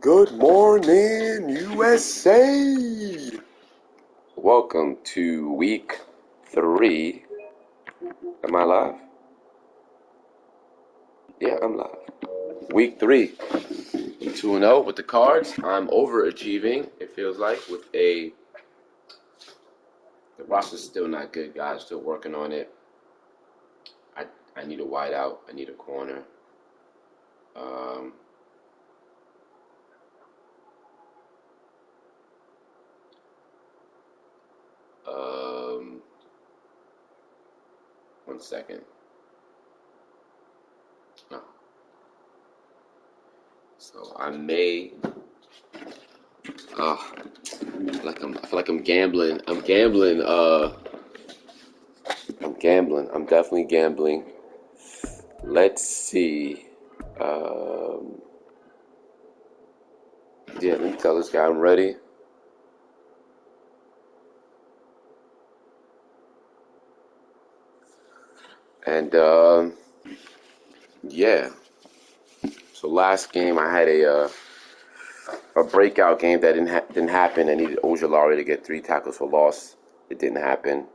Good morning, USA! Welcome to week 3. Am I live? Yeah, I'm live. Week 3. 2-0 with the Cards. I'm overachieving, it feels like, with the roster's still not good, guys. Still working on it. I need a wide out. I need a corner. Um, 1 second. No. So I may. I feel like I'm gambling. I'm gambling. I'm gambling. I'm definitely gambling. Let's see. Let me tell this guy I'm ready. And yeah. So last game I had a breakout game that didn't happen. I needed Ojulari to get 3 tackles for loss. It didn't happen.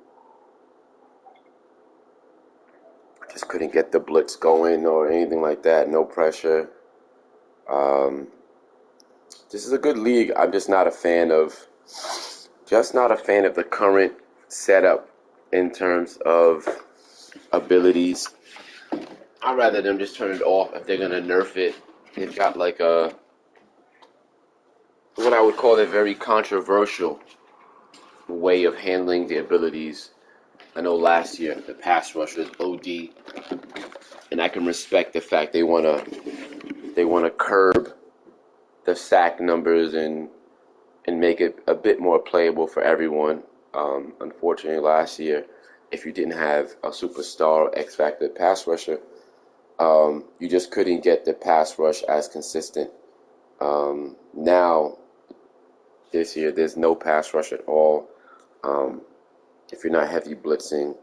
Just couldn't get the blitz going or anything like that. No pressure. This is a good league. I'm just not a fan of the current setup in terms of abilities. I'd rather them just turn it off if they're gonna nerf it. They've got like what I would call a very controversial way of handling the abilities. I know last year the pass rush was OD, and I can respect the fact they wanna curb the sack numbers and make it a bit more playable for everyone. Unfortunately, last year, if you didn't have a superstar X factor pass rusher, you just couldn't get the pass rush as consistent. Now, this year, there's no pass rush at all. If you're not heavy blitzing,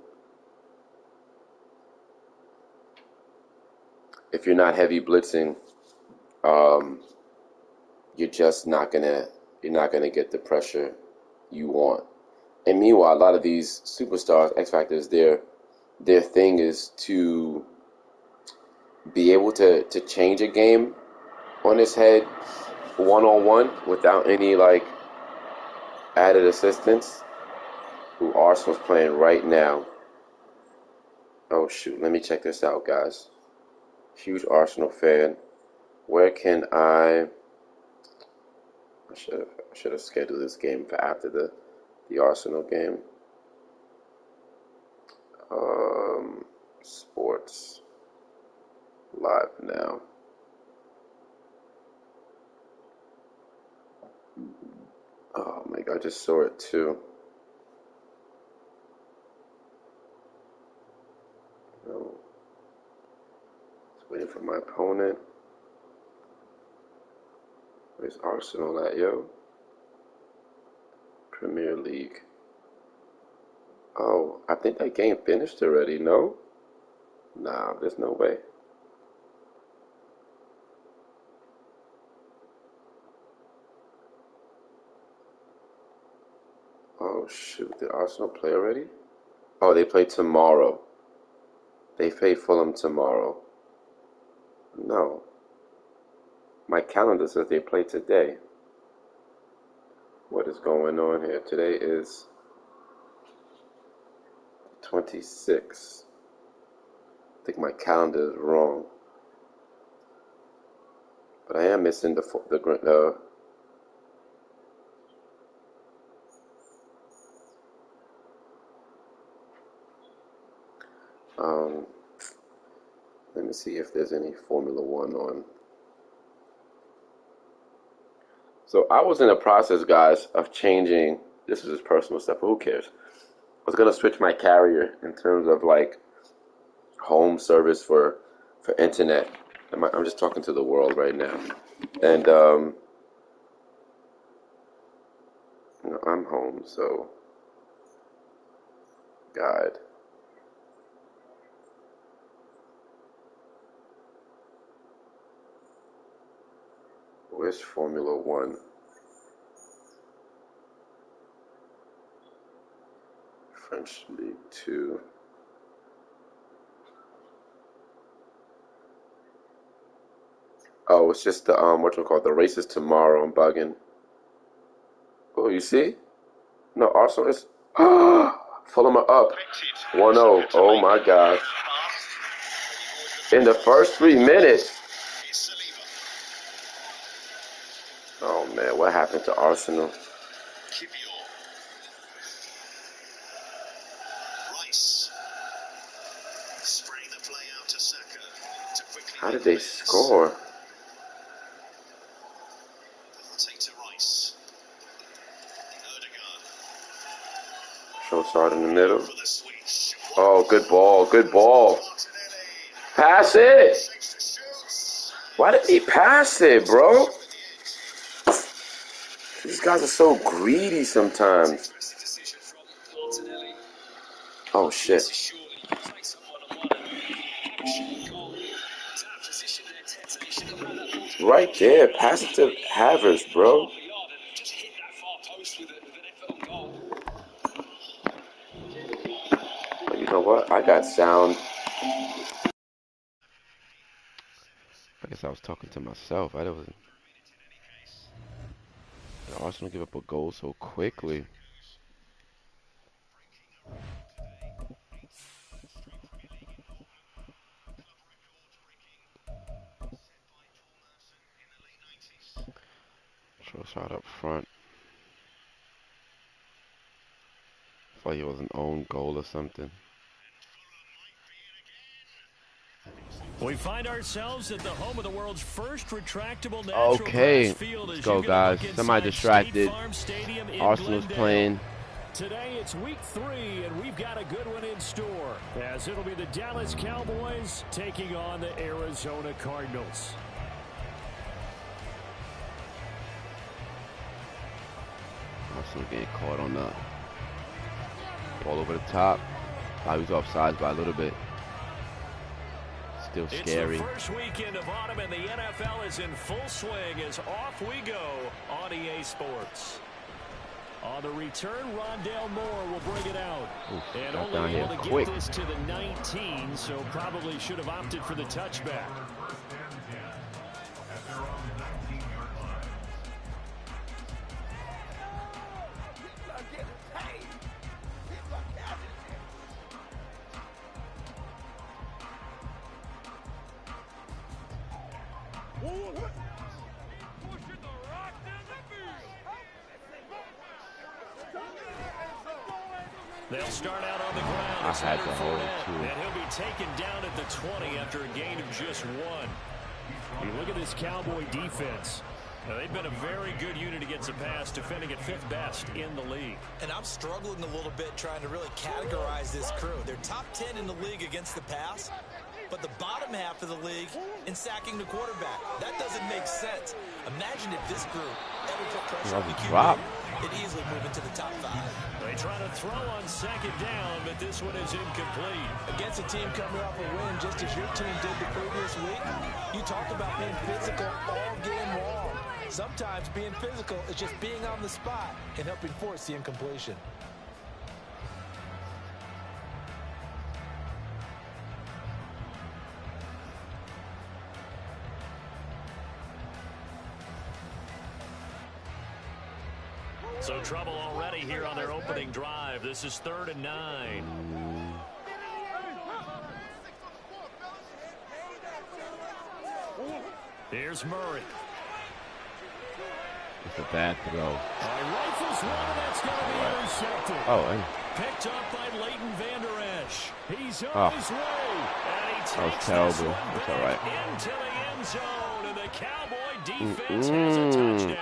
um, you're just not gonna get the pressure you want. And meanwhile, a lot of these superstars, X factors, their thing is to be able to change a game on his head one-on-one without any like added assistance. Who Arsenal's playing right now. Oh shoot, let me check this out, guys. Huge Arsenal fan. Where can I should have scheduled this game for after the Arsenal game. Sports live now. Oh my god, I just saw it too. No. Just waiting for my opponent. Where's Arsenal at, yo? Premier League. Oh, I think that game finished already, no? Nah, there's no way. Oh shoot, did Arsenal play already? Oh, they play tomorrow. They play Fulham tomorrow. No. My calendar says they play today. What is going on here? Today is 26. I think my calendar is wrong. But I am missing um let me see if there's any Formula One on. So I was in the process, guys, of changing. This is just personal stuff, but who cares? I was gonna switch my carrier in terms of like home service for internet. I'm just talking to the world right now, and I'm home, so God. Where's Formula One? French League 2. Oh, it's just the whatchamacallit, the race is tomorrow. I'm bugging. Oh, you see? No, Arsenal is Fulham are up 1-0. Oh my gosh. In the first 3 minutes. Oh man, what happened to Arsenal? How did they score? Trossard in the middle. Oh, good ball, good ball. Pass it! Why did he pass it, bro? These guys are so greedy sometimes. Oh, shit. Right there. Pass it to Havertz, bro. But you know what? I got sound. I guess I was talking to myself. I wasn't. Did Arsenal give up a goal so quickly? Trossard up front. I thought he was an own goal or something. We find ourselves at the home of the world's first retractable natural Okay, grass field. let's go, guys. Somebody distracted. Arsenal's playing. Today it's week 3, and we've got a good one in store, as it'll be the Dallas Cowboys taking on the Arizona Cardinals. Arsenal getting caught on the ball over the top. He was offsides by a little bit. Still scary. It's the first weekend of autumn, and the NFL is in full swing as off we go on EA Sports. On the return, Rondale Moore will bring it out. And only able to get this to the 19, so probably should have opted for the touchback. They'll start out on the ground. I had to hold it too. And he'll be taken down at the 20 after a gain of just 1. You look at this Cowboy defense. Now, they've been a very good unit against the pass, defending at 5th best in the league. And I'm struggling a little bit trying to really categorize this crew. They're top 10 in the league against the pass, but the bottom half of the league in sacking the quarterback. That doesn't make sense. Imagine if this group ever put pressure on the QB, it'd easily move into the top 5. They try to throw on 2nd down, but this one is incomplete. Against a team coming off a win, just as your team did the previous week, you talked about being physical all game long. Sometimes being physical is just being on the spot and helping force the incompletion. So trouble already here on their opening drive. This is 3rd and 9. Here's Murray. It's a bad throw. Rifles one, and that's going to be intercepted. Oh, picked up by Leighton Vander Esch. He's on his way. And he that was takes terrible. this one That's all right. into the end zone, and the Cowboy defense has a touchdown.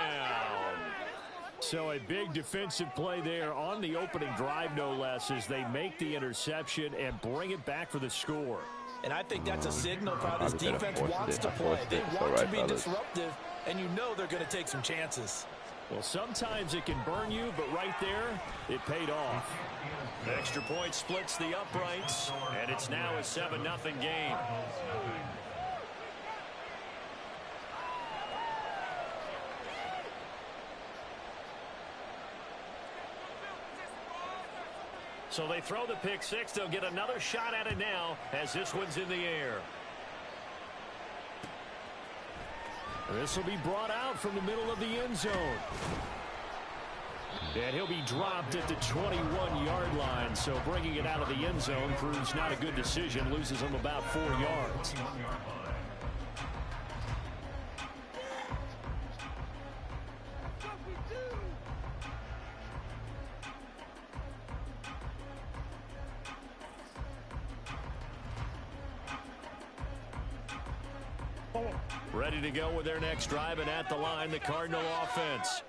So a big defensive play there on the opening drive, no less, as they make the interception and bring it back for the score. And I think that's a signal of how this defense wants to play. They want to be disruptive, and you know they're going to take some chances. Well, sometimes it can burn you, but right there, it paid off. Extra point splits the uprights, and it's now a 7-0 game. So they throw the pick six. They'll get another shot at it now as this one's in the air. This will be brought out from the middle of the end zone. And he'll be dropped at the 21-yard line. So bringing it out of the end zone proves not a good decision. Loses him about 4 yards. Ready to go with their next drive, and at the line, the Cardinal offense.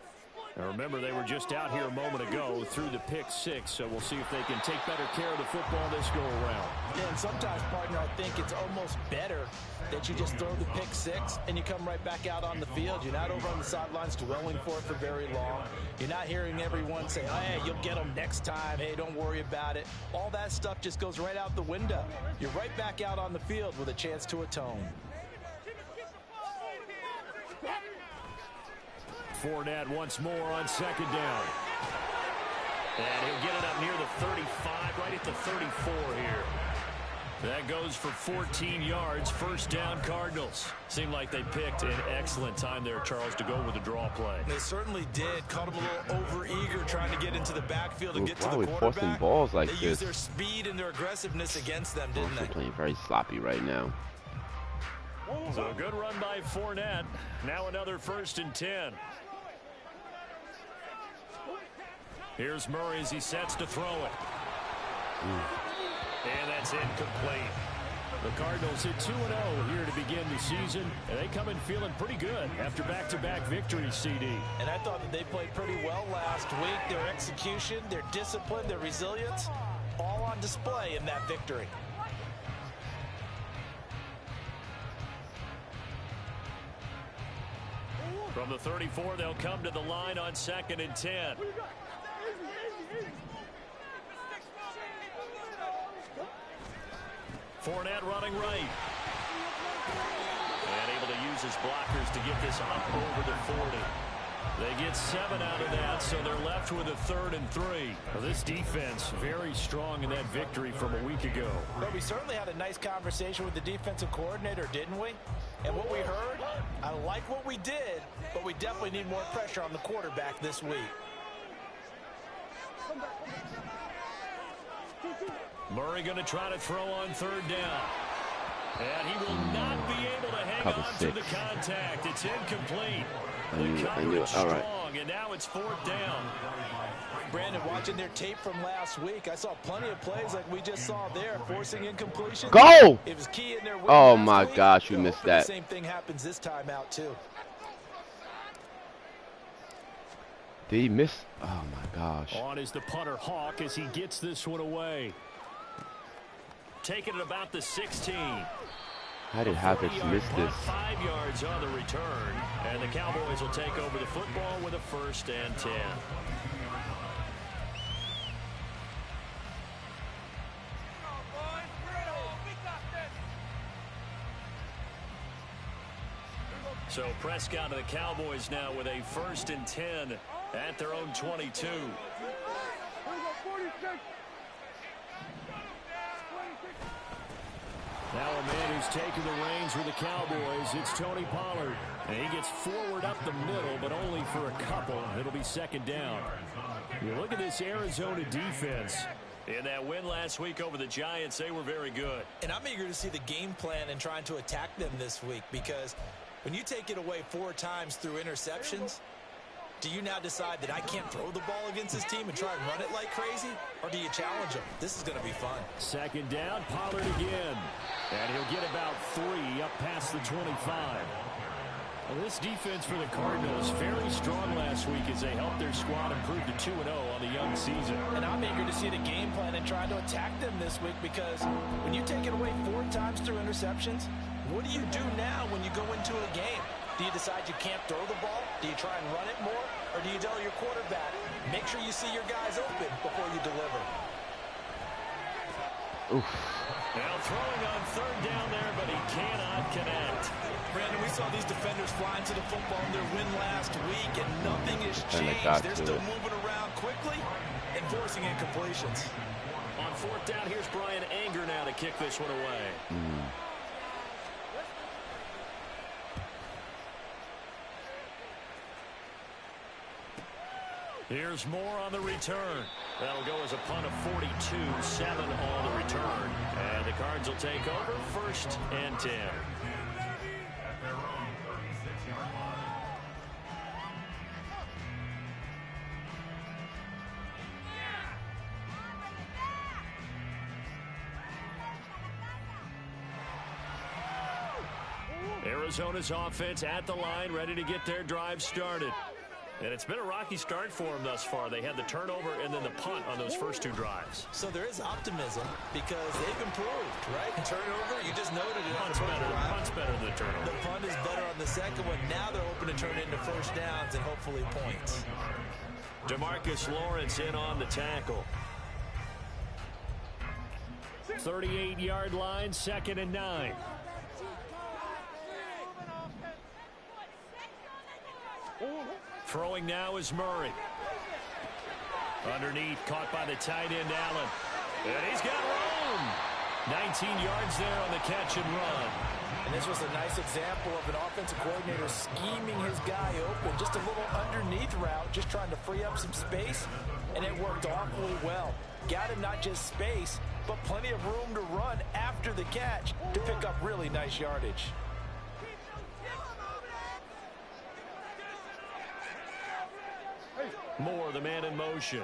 Now remember, they were just out here a moment ago through the pick six, so we'll see if they can take better care of the football this go-around. Yeah, and sometimes, partner, I think it's almost better that you just throw the pick six and you come right back out on the field. You're not over on the sidelines dwelling for it for very long. You're not hearing everyone say, hey, you'll get them next time. Hey, don't worry about it. All that stuff just goes right out the window. You're right back out on the field with a chance to atone. Fournette once more on second down. And he'll get it up near the 35, right at the 34 here. That goes for 14 yards, first down Cardinals. Seemed like they picked an excellent time there, Charles, to go with the draw play. They certainly did. Caught him a little over-eager trying to get into the backfield and get to the quarterback. Forcing balls like they used their speed and their aggressiveness against them, didn't they? Playing very sloppy right now. So a good run by Fournette. Now another 1st and 10. Here's Murray as he sets to throw it. And that's incomplete. The Cardinals hit 2-0 here to begin the season, and they come in feeling pretty good after back-to-back victories, CD. And I thought that they played pretty well last week. Their execution, their discipline, their resilience, all on display in that victory. From the 34, they'll come to the line on 2nd and 10. Fournette running right. And able to use his blockers to get this up over the 40. They get 7 out of that, so they're left with a 3rd and 3. Well, this defense very strong in that victory from a week ago. But we certainly had a nice conversation with the defensive coordinator, didn't we? And what we heard, I like what we did, but we definitely need more pressure on the quarterback this week. Murray going to try to throw on 3rd down. And he will not be able to hang on to the contact. It's incomplete. The coverage strong, and now it's 4th down. Brandon, watching their tape from last week, I saw plenty of plays like we just saw there, forcing incompletion. Go! It was key in their win. Oh my gosh, you missed that. The same thing happens this time out too. Did he miss? Oh my gosh. On is the punter Hawk as he gets this one away. Taking it about the 16. How did Havertz miss this? 5 yards on the return, and the Cowboys will take over the football with a 1st and 10. So Prescott of the Cowboys now with a 1st and 10 at their own 22. Now a man who's taken the reins with the Cowboys, it's Tony Pollard. And he gets forward up the middle, but only for a couple. It'll be 2nd down. You look at this Arizona defense. In that win last week over the Giants, they were very good. And I'm eager to see the game plan and trying to attack them this week, because when you take it away 4 times through interceptions, do you now decide that I can't throw the ball against this team and try and run it like crazy? Or do you challenge them? This is going to be fun. 2nd down, Pollard again. And he'll get about 3 up past the 25. Well, this defense for the Cardinals very strong last week as they helped their squad improve to 2-0 on the young season. And I'm eager to see the game plan and try to attack them this week, because when you take it away 4 times through interceptions, what do you do now when you go into a game? Do you decide you can't throw the ball? Do you try and run it more? Or do you tell your quarterback, make sure you see your guys open before you deliver? Oof. Now throwing on 3rd down there, but he cannot connect. Brandon, we saw these defenders flying to the football in their win last week, and nothing has changed. They're still moving around quickly and forcing incompletions. On fourth down, here's Brian Anger now to kick this one away. Here's Moore on the return. That'll go as a punt of 42-7 on the return. And the Cards will take over 1st and 10. Arizona's offense at the line, ready to get their drive started. And it's been a rocky start for them thus far. They had the turnover and then the punt on those first 2 drives. So there is optimism because they've improved, right? Turnover, you just noted it. Punt's better than the turnover. The punt is better on the second one. Now they're hoping to turn into first downs and hopefully points. DeMarcus Lawrence in on the tackle. 38-yard line, 2nd and 9. Throwing now is Murray. Underneath, caught by the tight end, Allen. And he's got room. 19 yards there on the catch and run. And this was a nice example of an offensive coordinator scheming his guy open. Just a little underneath route, just trying to free up some space, and it worked awfully well. Got him not just space, but plenty of room to run after the catch to pick up really nice yardage. Moore, the man in motion.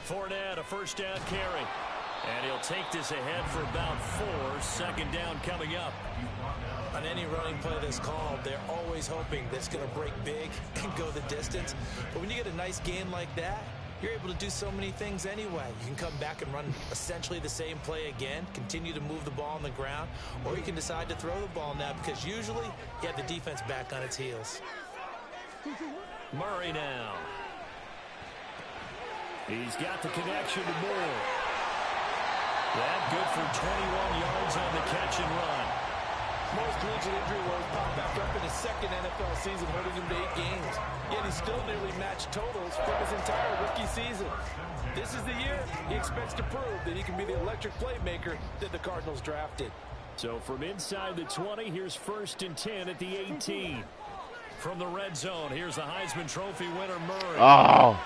Fournette, a first down carry. And he'll take this ahead for about 4. 2nd down coming up. On any running play that's called, they're always hoping that it's going to break big and go the distance. But when you get a nice gain like that, you're able to do so many things anyway. You can come back and run essentially the same play again, continue to move the ball on the ground, or you can decide to throw the ball now because usually you have the defense back on its heels. Murray now. He's got the connection to Moore. That good for 21 yards on the catch and run. Moore's collegiate injury woes popped back up in his 2nd NFL season, holding him to 8 games. Yet he still nearly matched totals from his entire rookie season. This is the year he expects to prove that he can be the electric playmaker that the Cardinals drafted. So from inside the 20, here's 1st and 10 at the 18. From the red zone, here's the Heisman Trophy winner, Murray. Oh.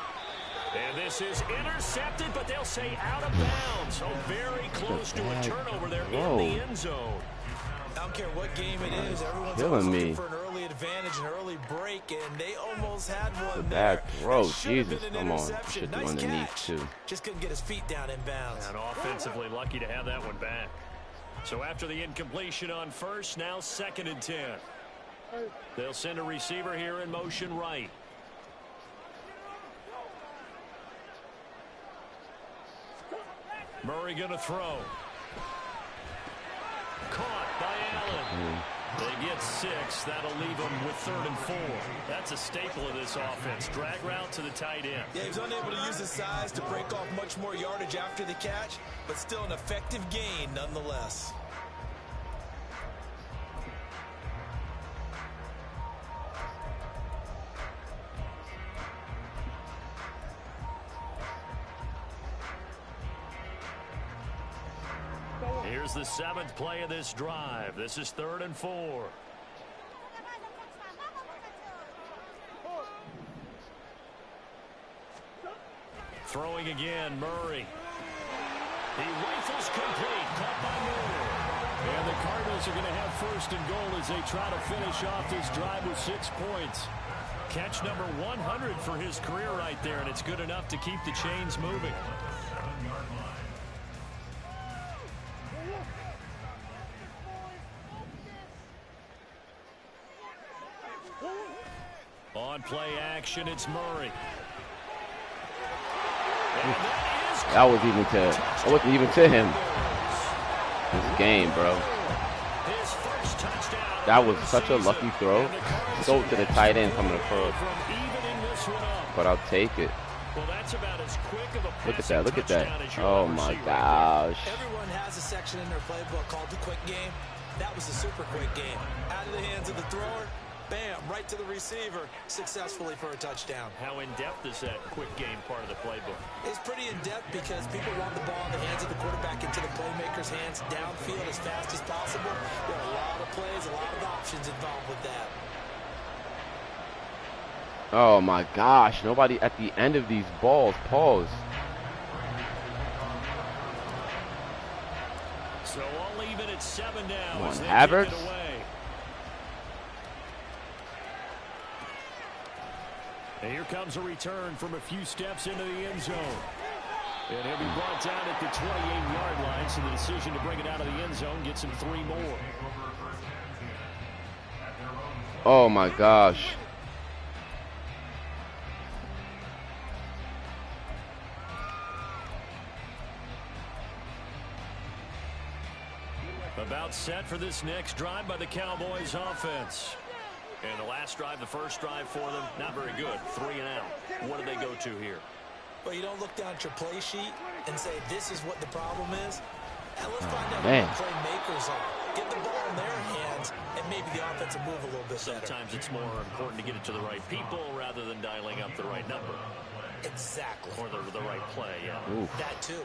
And this is intercepted, but they'll say out of bounds. So very close to a turnover there in the end zone. I don't care what game it is. Everyone's always looking for an early advantage, an early break, and they almost had one there. Bad throw, Jesus, come on. Should do underneath, too. Just couldn't get his feet down in bounds. And offensively lucky to have that one back. So after the incompletion on first, now 2nd and 10. They'll send a receiver here in motion right. Murray going to throw. Caught by Allen. They get 6. That'll leave them with 3rd and 4. That's a staple of this offense. Drag route to the tight end. Yeah, he was unable to use his size to break off much more yardage after the catch, but still an effective gain nonetheless. Here's the 7th play of this drive. This is 3rd and 4. Throwing again, Murray. He rifles complete, caught by Moore. And the Cardinals are going to have 1st and goal as they try to finish off this drive with 6 points. Catch number 100 for his career right there, and it's good enough to keep the chains moving. On play action, it's Murray. That wasn't even to him. This game, bro. That was such a lucky throw. Go to the tight end coming across. But I'll take it. Look at that, look at that. Oh my gosh. Everyone has a section in their playbook called the quick game. That was a super quick game. Out of the hands of the thrower, bam, right to the receiver, successfully for a touchdown. How in-depth is that quick game part of the playbook? It's pretty in-depth because people want the ball in the hands of the quarterback into the playmaker's hands downfield as fast as possible. There are a lot of plays, a lot of options involved with that. Oh my gosh, nobody at the end of these balls. Pause. So all even at 7 now. Come on, as they Havertz. kick it away. And here comes a return from a few steps into the end zone. And he'll be brought down at the 28-yard line, so the decision to bring it out of the end zone gets him 3 more. Oh my gosh. About set for this next drive by the Cowboys offense. And the last drive, the first drive for them, not very good. 3 and out. What do they go to here? Well, you don't look down at your play sheet and say, this is what the problem is. And let's find out man. what the playmakers are. Get the ball in their hands, and maybe the offense will move a little bit better. Sometimes it's more important to get it to the right people rather than dialing up the right number. Exactly. Or the right play, yeah. Oof. That too.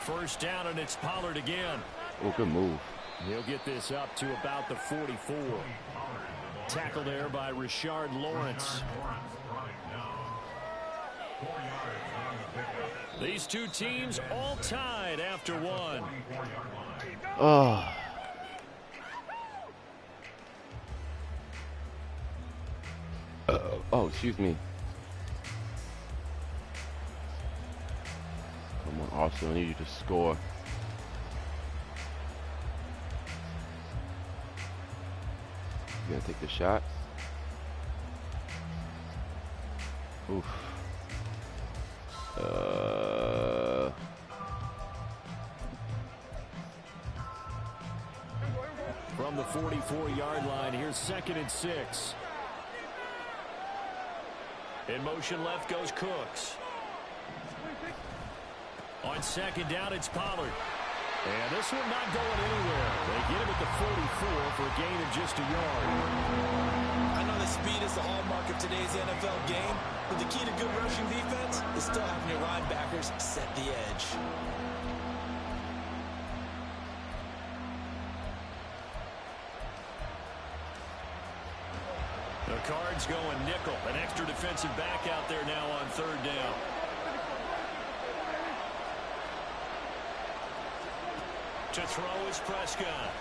First down, and it's Pollard again. Oh, good move. He'll get this up to about the 44. Tackle there by Richard Lawrence. These two teams all tied after 1. Oh. Oh, excuse me. Come on, Arsenal, I need you to score. You gonna take the shot? Oof. From the 44-yard line, here's 2nd and 6. In motion left goes Cooks. On 2nd down, it's Pollard. And this one not going anywhere. They get him at the 44 for a gain of just a yard. I know the speed is the hallmark of today's NFL game, but the key to good rushing defense is still having your linebackers set the edge. The Cards going nickel. An extra defensive back out there now on 3rd down. To throw is Prescott.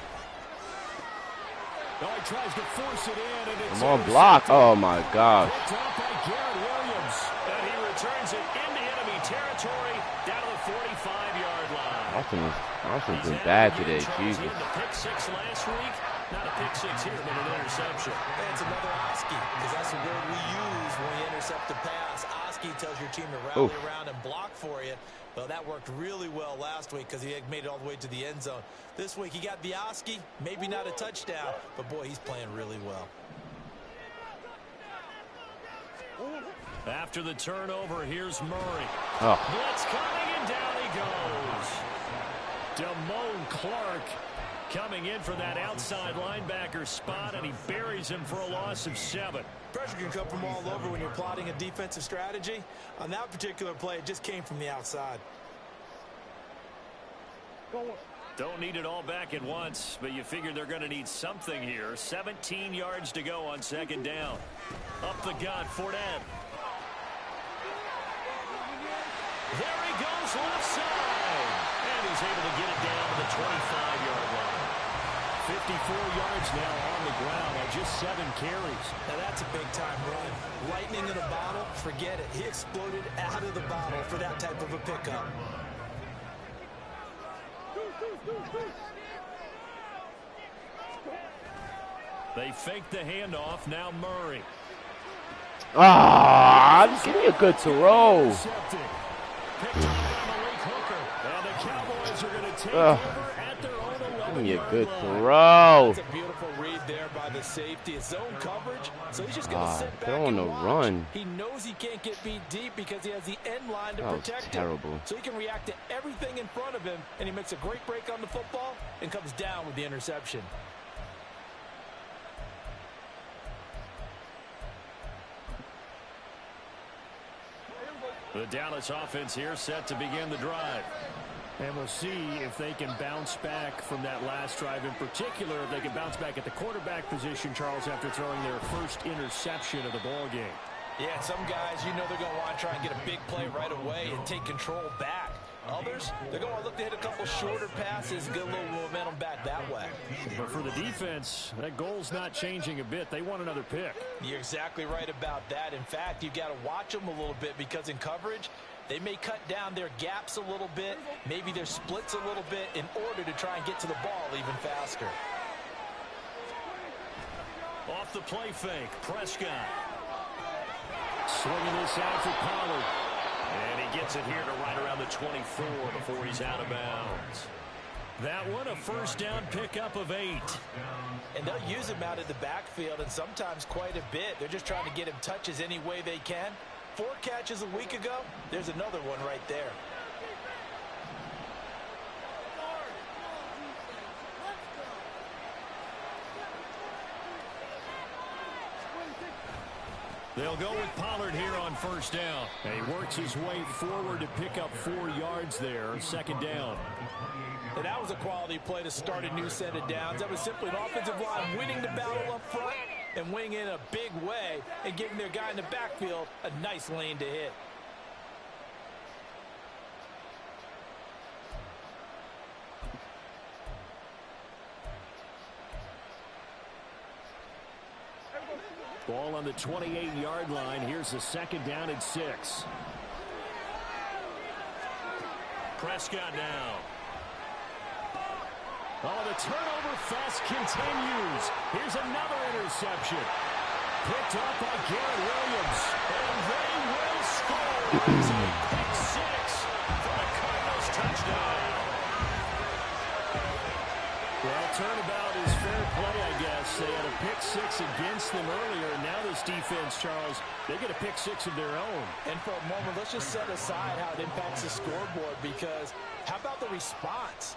Oh, he tries to force it in, and it's I'm on block. Oh my gosh. picked up by Garrett Williams. And he returns it into enemy territory down to the 45-yard line. Austin's been He's bad had today. Charles Jesus. Lee, the pick 6 last week. Not a pick 6 here, but an interception. And it's another Oski, because that's the word we use when we intercept a pass. Oski tells your team to rally around and block for you. Well, that worked really well last week because he had made it all the way to the end zone. This week he got the Oski, maybe not a touchdown, but boy, he's playing really well. After the turnover, here's Murray. Oh. Blitz coming, and down he goes. Damone Clark coming in for that outside linebacker spot, and he buries him for a loss of 7. Pressure can come from all over when you're plotting a defensive strategy. On that particular play, it just came from the outside. Don't need it all back at once, but you figure they're going to need something here. 17 yards to go on 2nd down. Up the gut, Fournette. There he goes, left side. And he's able to get it down to the 25-yard line. 54 yards now on the ground on just 7 carries. Now that's a big-time run. Lightning in a bottle, forget it. He exploded out of the bottle for that type of a pickup. They fake the handoff. Now Murray. Ah, give me a good throw. Intercepted. Picked up by Malik Hooker. And the Cowboys are going to take over at their own with me you a on good the line. throw. That's a beautiful read there by the safety. It's zone coverage, so he's just going to sit back throwing and a watch. run. He knows he can't get beat deep because he has the end line to That was protect terrible. him. So he can react to everything in front of him, and he makes a great break on the football and comes down with the interception. The Dallas offense here set to begin the drive. And we'll see if they can bounce back from that last drive in particular, if they can bounce back at the quarterback position, Charles, after throwing their first interception of the ball game. Yeah, some guys, you know they're going to want to try and get a big play right away and take control back. Others, they're going to look to hit a couple shorter passes and get a little momentum back that way. But for the defense, that goal's not changing a bit. They want another pick. You're exactly right about that. In fact, you've got to watch them a little bit because in coverage, they may cut down their gaps a little bit, maybe their splits a little bit in order to try and get to the ball even faster. Off the play fake, Prescott. Swinging this out for Pollard. And he gets it here to right around the 24 before he's out of bounds. That one, a first down pickup of 8. And they'll use him out in the backfield, and sometimes quite a bit. They're just trying to get him touches any way they can. 4 catches a week ago, there's another one right there. They'll go with Pollard here on first down. And he works his way forward to pick up 4 yards there, second down. And that was a quality play to start a new set of downs. That was simply an offensive line winning the battle up front and winning in a big way and giving their guy in the backfield a nice lane to hit. Ball on the 28-yard line. Here's the second down and 6. Prescott now. Oh, the turnover fest continues. Here's another interception. Picked up by Garrett Williams. And they will score. It's a pick 6 for the Cardinals touchdown. Well, turnabout is fair play, I guess. They had a pick 6 against them earlier, and now this defense, Charles, they get a pick 6 of their own. And for a moment, let's just set aside how it impacts the scoreboard, because how about the response?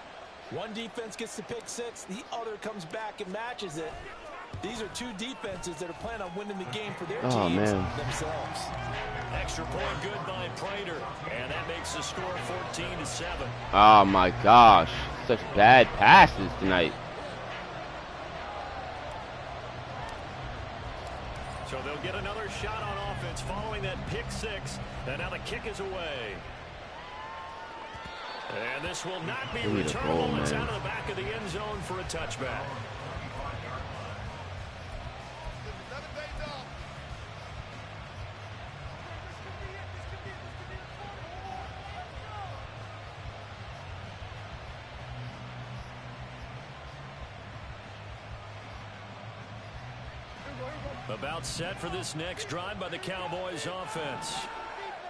One defense gets the pick 6, the other comes back and matches it. These are 2 defenses that are planning on winning the game for their teams themselves. Extra point good by Prater, and that makes the score 14-7. Oh my gosh, such bad passes tonight. So they'll get another shot on offense following that pick 6, and now the kick is away. And this will not be returnable. It's out of the back of the end zone for a touchback. About set for this next drive by the Cowboys offense.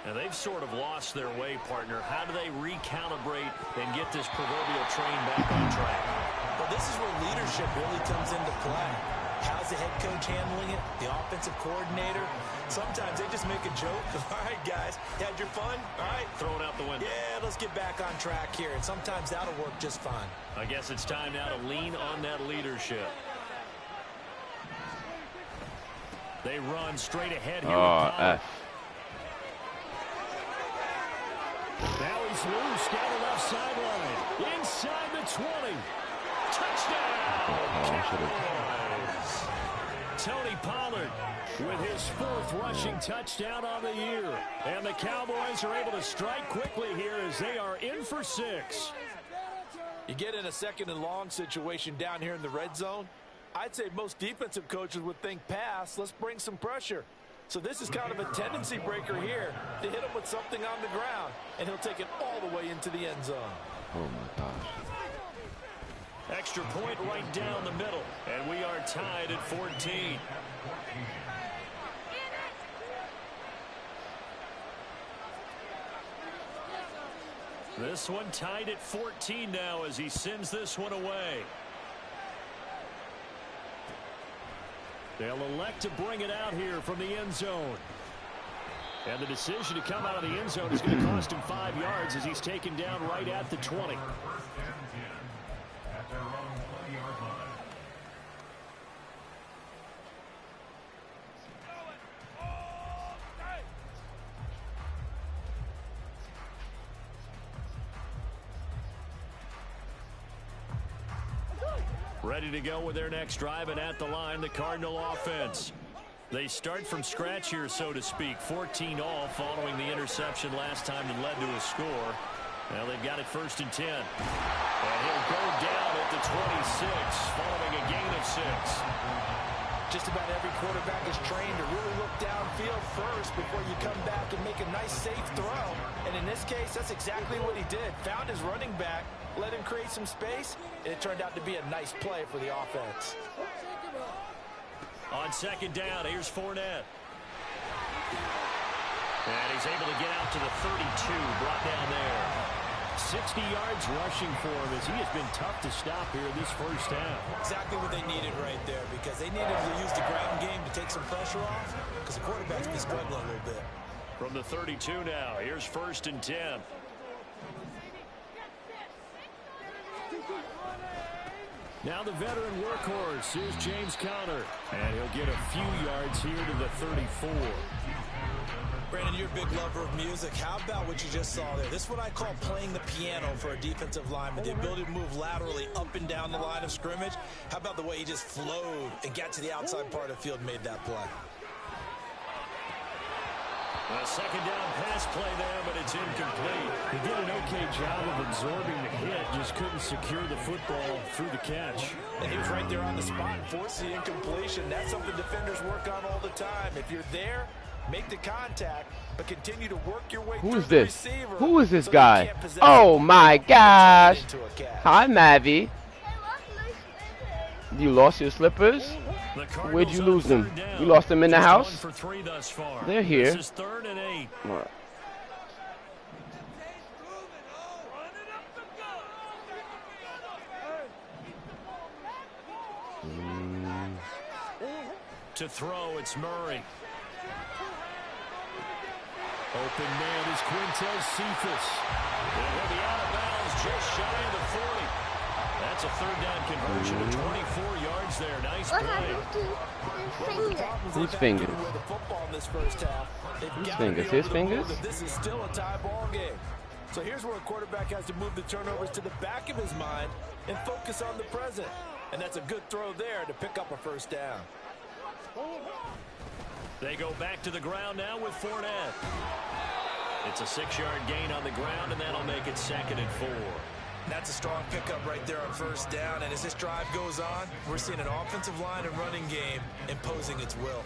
And they've sort of lost their way, partner. How do they recalibrate and get this proverbial train back on track? Well, this is where leadership really comes into play. How's the head coach handling it? The offensive coordinator? Sometimes they just make a joke. All right, guys, you had your fun? All right. Throw it out the window. Yeah, let's get back on track here. And sometimes that'll work just fine. I guess it's time now to lean on that leadership. They run straight ahead here with Pollard. Now he's loose down the left sideline. Inside the 20. Touchdown! Cowboys. Tony Pollard with his 4th rushing touchdown on the year. And the Cowboys are able to strike quickly here as they are in for 6. You get in a 2nd and long situation down here in the red zone. I'd say most defensive coaches would think pass. Let's bring some pressure. So this is kind of a tendency breaker here to hit him with something on the ground, and he'll take it all the way into the end zone. Oh my gosh. Extra point right down the middle, and we are tied at 14. This one tied at 14 now as he sends this one away. They'll elect to bring it out here from the end zone. And the decision to come out of the end zone is going to cost him 5 yards as he's taken down right at the 20. Ready to go with their next drive, and at the line, the Cardinal offense. They start from scratch here, so to speak. 14-all following the interception last time that led to a score. Well, they've got it 1st and 10. And he'll go down at the 26 following a gain of 6. Just about every quarterback is trained to really look downfield first before you come back and make a nice, safe throw. And in this case, that's exactly what he did. Found his running back, let him create some space, and it turned out to be a nice play for the offense. On 2nd down, here's Fournette. And he's able to get out to the 32, brought down there. 60 yards rushing for him as he has been tough to stop here this first half. Exactly what they needed right there, because they needed to use the ground game to take some pressure off, because the quarterback's been struggling a little bit. From the 32 now, here's 1st and 10. Now the veteran workhorse is James Conner, and he'll get a few yards here to the 34. Brandon, you're a big lover of music. How about what you just saw there? This is what I call playing the piano for a defensive lineman. The ability to move laterally up and down the line of scrimmage. How about the way he just flowed and got to the outside part of the field and made that play? A 2nd down pass play there, but it's incomplete. He did an okay job of absorbing the hit, just couldn't secure the football through the catch. And he was right there on the spot and forced the incompletion. That's something defenders work on all the time. If you're there, make the contact, but continue to work your way through the receiver. Who is this guy? Oh my gosh. Hi, Mavi. You lost your slippers? Where'd you lose them? You lost them in the house? They're here. This is 3rd and 8. What? To throw, it's Murray. Open man is Quintez Cephas. He'll be out of bounds just shy of the 40. That's a 3rd down conversion of 24 yards there. Nice play. Whose fingers? Whose fingers? His fingers? This is still a tie ball game. So here's where a quarterback has to move the turnovers to the back of his mind and focus on the present. And that's a good throw there to pick up a 1st down. They go back to the ground now with Fournette. It's a 6-yard gain on the ground, and that'll make it 2nd and 4. That's a strong pickup right there on 1st down. And as this drive goes on, we're seeing an offensive line and running game imposing its will.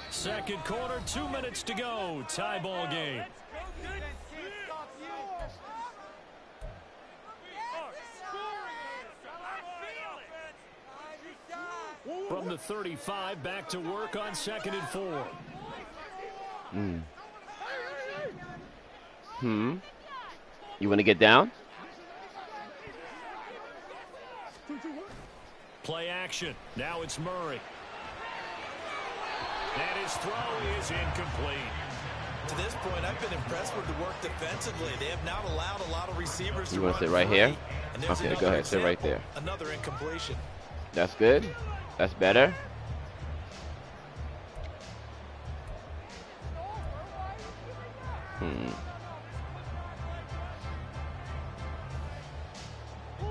2nd quarter, 2 minutes to go. Tie ball game. From the 35, back to work on 2nd and 4. You want to get down? Play action. Now it's Murray. And his throw is incomplete. To this point, I've been impressed with the work defensively. They have not allowed a lot of receivers to You want to sit right here? Okay, go ahead. Sit right there. Another incompletion. That's good. That's better.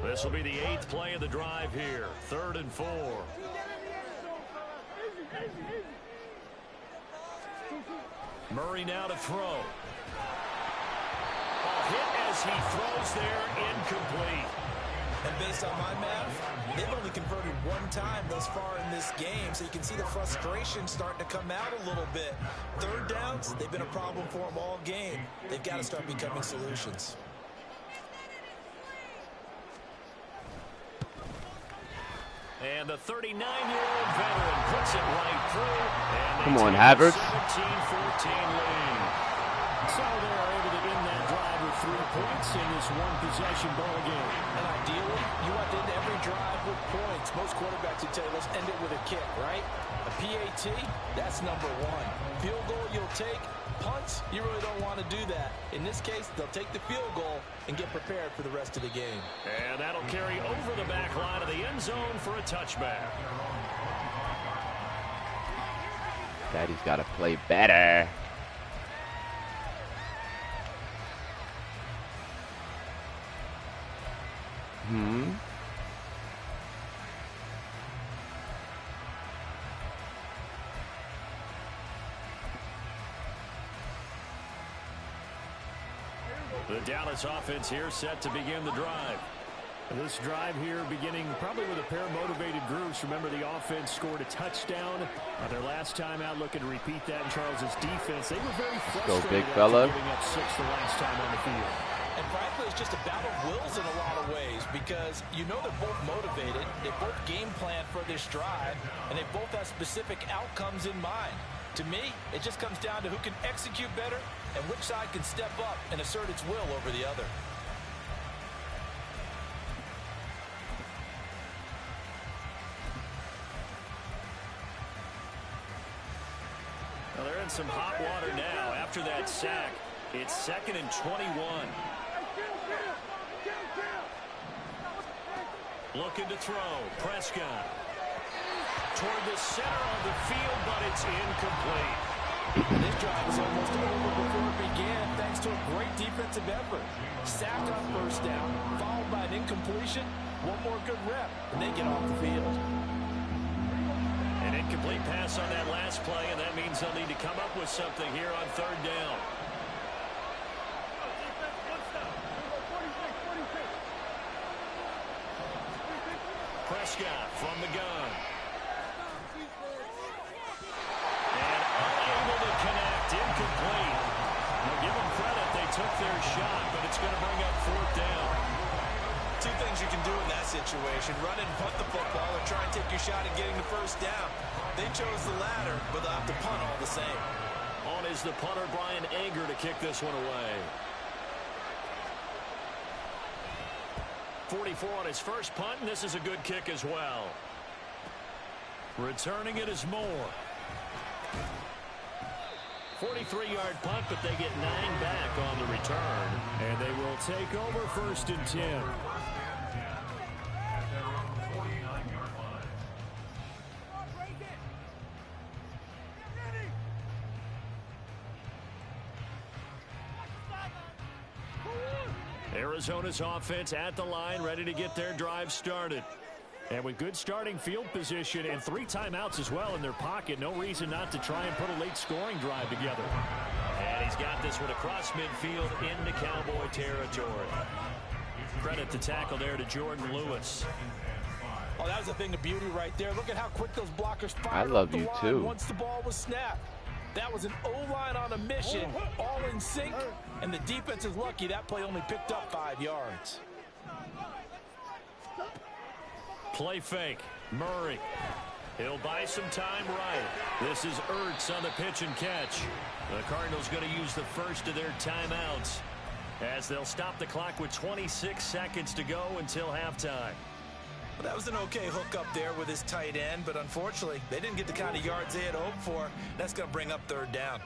This will be the 8th play of the drive here. 3rd and 4. Murray now to throw. A hit as he throws there, incomplete. And based on my math, they've only converted 1 time thus far in this game, so you can see the frustration starting to come out a little bit. 3rd downs, they've been a problem for them all game. They've got to start becoming solutions. And the 39-year-old veteran puts it right through. Come on, Havertz. 17-14 lead. So they're able to end that drive with 3 points in this one-possession ball game. And ideally, you want to end every drive with points. Most quarterbacks would tell you, let's end it with a kick, right? A PAT, that's number 1. Field goal you'll take. Punts, you really don't want to do that. In this case, they'll take the field goal and get prepared for the rest of the game. And that'll carry over the back line of the end zone for a touchback. Daddy's got to play better. The Dallas offense here set to begin the drive. This drive here beginning probably with a pair of motivated groups. Remember, the offense scored a touchdown their last time out. Looking to repeat that in Charles's defense. They were very frustrated go, big fella. Giving up 6 the last time on the field. And frankly, it's just a battle of wills in a lot of ways because you know they're both motivated. They both game plan for this drive, and they both have specific outcomes in mind. To me, it just comes down to who can execute better and which side can step up and assert its will over the other. Well, they're in some hot water now. After that sack, it's 2nd and 21. Looking to throw. Prescott. Toward the center of the field, but it's incomplete. This drive is almost over before it began thanks to a great defensive effort. Sack on first down, followed by an incompletion. One more good rep, and they get off the field. An incomplete pass on that last play, and that means they'll need to come up with something here on 3rd down. Prescott from the gun. And unable to connect, incomplete. Now give them credit, they took their shot, but it's going to bring up 4th down. 2 things you can do in that situation: run and punt the football, or try and take your shot at getting the first down. They chose the latter, but they'll have to punt all the same. On is the punter, Brian Anger, to kick this one away. 44 on his first punt, and this is a good kick as well. Returning it is Moore. 43-yard punt, but they get 9 back on the return. And they will take over 1st and 10. Arizona's offense at the line, ready to get their drive started. And with good starting field position and 3 timeouts as well in their pocket, no reason not to try and put a late scoring drive together. And he's got this one across midfield into Cowboy territory. Credit the tackle there to Jordan Lewis. Oh, that was a thing of beauty right there. Look at how quick those blockers fired. I love you too. Once the ball was snapped. That was an O-line on a mission, all in sync, and the defense is lucky that play only picked up 5 yards. Play fake. Murray. He'll buy some time right. This is Ertz on the pitch and catch. The Cardinals going to use the first of their timeouts as they'll stop the clock with 26 seconds to go until halftime. Well, that was an okay hook up there with his tight end, but unfortunately, they didn't get the kind of yards they had hoped for. That's going to bring up 3rd down.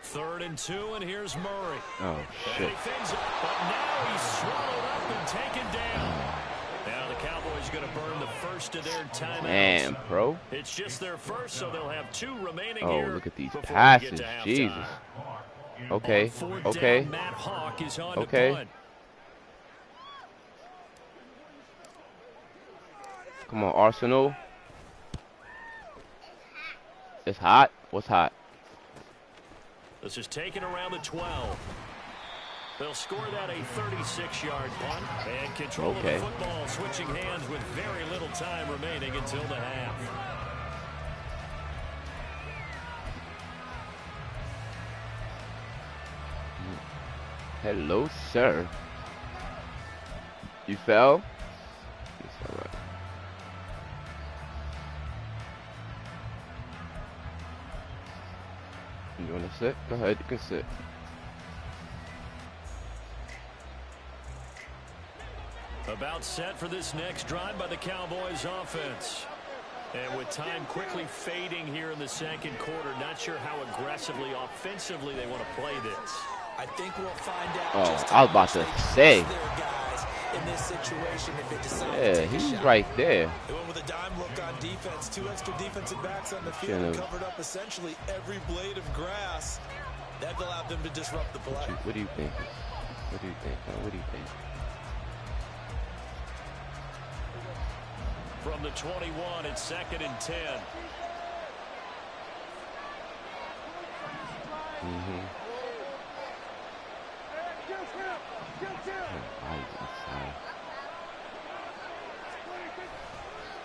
Third and 2, and here's Murray. Oh, shit. And he fades it, but now he's swallowed up and taken down. Now the Cowboys going to burn the first of their timeouts. Man, bro. It's just their first, so they'll have 2 remaining Oh, here. look at these before we passes. get to halftime. Jesus. Okay. On 4th Okay. down, Matt Hawk is on Okay. to punt. Come on, Arsenal. It's hot. What's hot? This is taken around the 12. They'll score that a 36-yard punt and control of the football, switching hands with very little time remaining until the half. Hello, sir. You fell? It's all right. sit. Go ahead, you can sit. About set for this next drive by the Cowboys offense. And with time quickly fading here in the second quarter, not sure how aggressively, offensively they want to play this. I think we'll find out. Oh, I was about to say. In this situation, if it decides Yeah, to take he's a shot. right there. They went with a dime look on defense. 2 extra defensive backs on the field and covered up essentially every blade of grass. That allowed them to disrupt the play. What do you think? What do you think? What do you think? From the 21, it's 2nd and 10.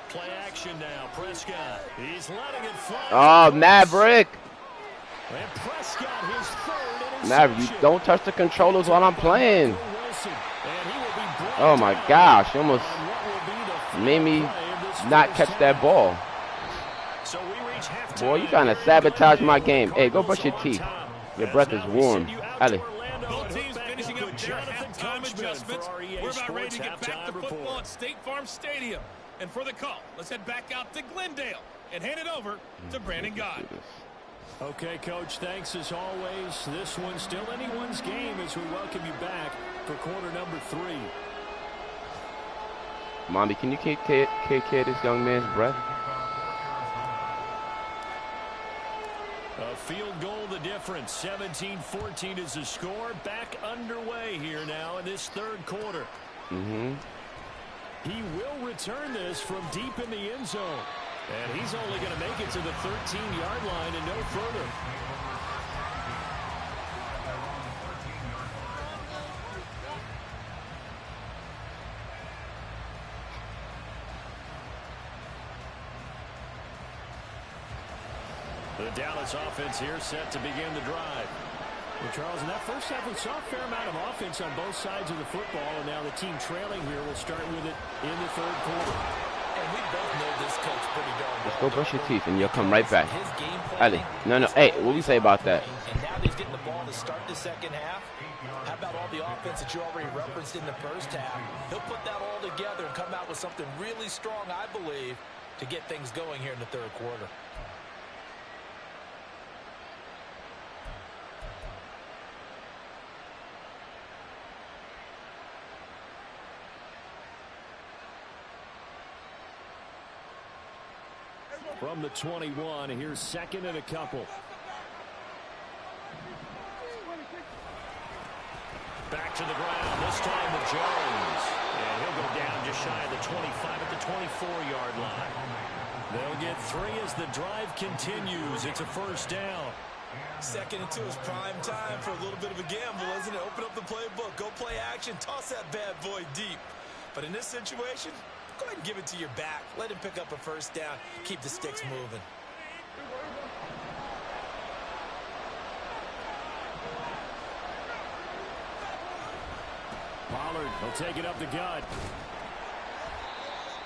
Play action now. Prescott. He's letting it fly. Oh, Maverick. And Prescott, his third interception. Maverick, you don't touch the controllers while I'm playing. Oh, my gosh. You almost made me not catch that ball. So we reach halftime. Boy, you trying to sabotage my game. Hey, go brush your teeth. Your breath is warm. Ellie. Both teams finishing up their halftime adjustments. We're about ready to get back to football at State Farm Stadium. And for the call, let's head back out to Glendale and hand it over to Brandon God. Okay, Coach, thanks as always. This one's still anyone's game as we welcome you back for quarter number 3. Mommy, can you take care of this young man's breath? A field goal the difference. 17-14 is the score. Back underway here now in this third quarter. He will return this from deep in the end zone. And he's only going to make it to the 13-yard line and no further. The Dallas offense here set to begin the drive. Well, Charles, in that first half, we saw a fair amount of offense on both sides of the football, and now the team trailing here will start with it in the third quarter. And we both know this coach pretty darn well. Just go brush your teeth, and you'll come right back. Ellie, no. Hey, what do you say about that? And now he's getting the ball to start the second half. How about all the offense that you already referenced in the first half? He'll put that all together and come out with something really strong, I believe, to get things going here in the third quarter. From the 21, here's 2nd and a couple. Back to the ground, this time with Jones. And he'll go down just shy of the 25 at the 24-yard line. They'll get 3 as the drive continues. It's a first down. 2nd and 2 is prime time for a little bit of a gamble, isn't it? Open up the playbook, go play action, toss that bad boy deep. But in this situation, go ahead and give it to your back. Let him pick up a first down. Keep the sticks moving. Pollard will take it up the gut.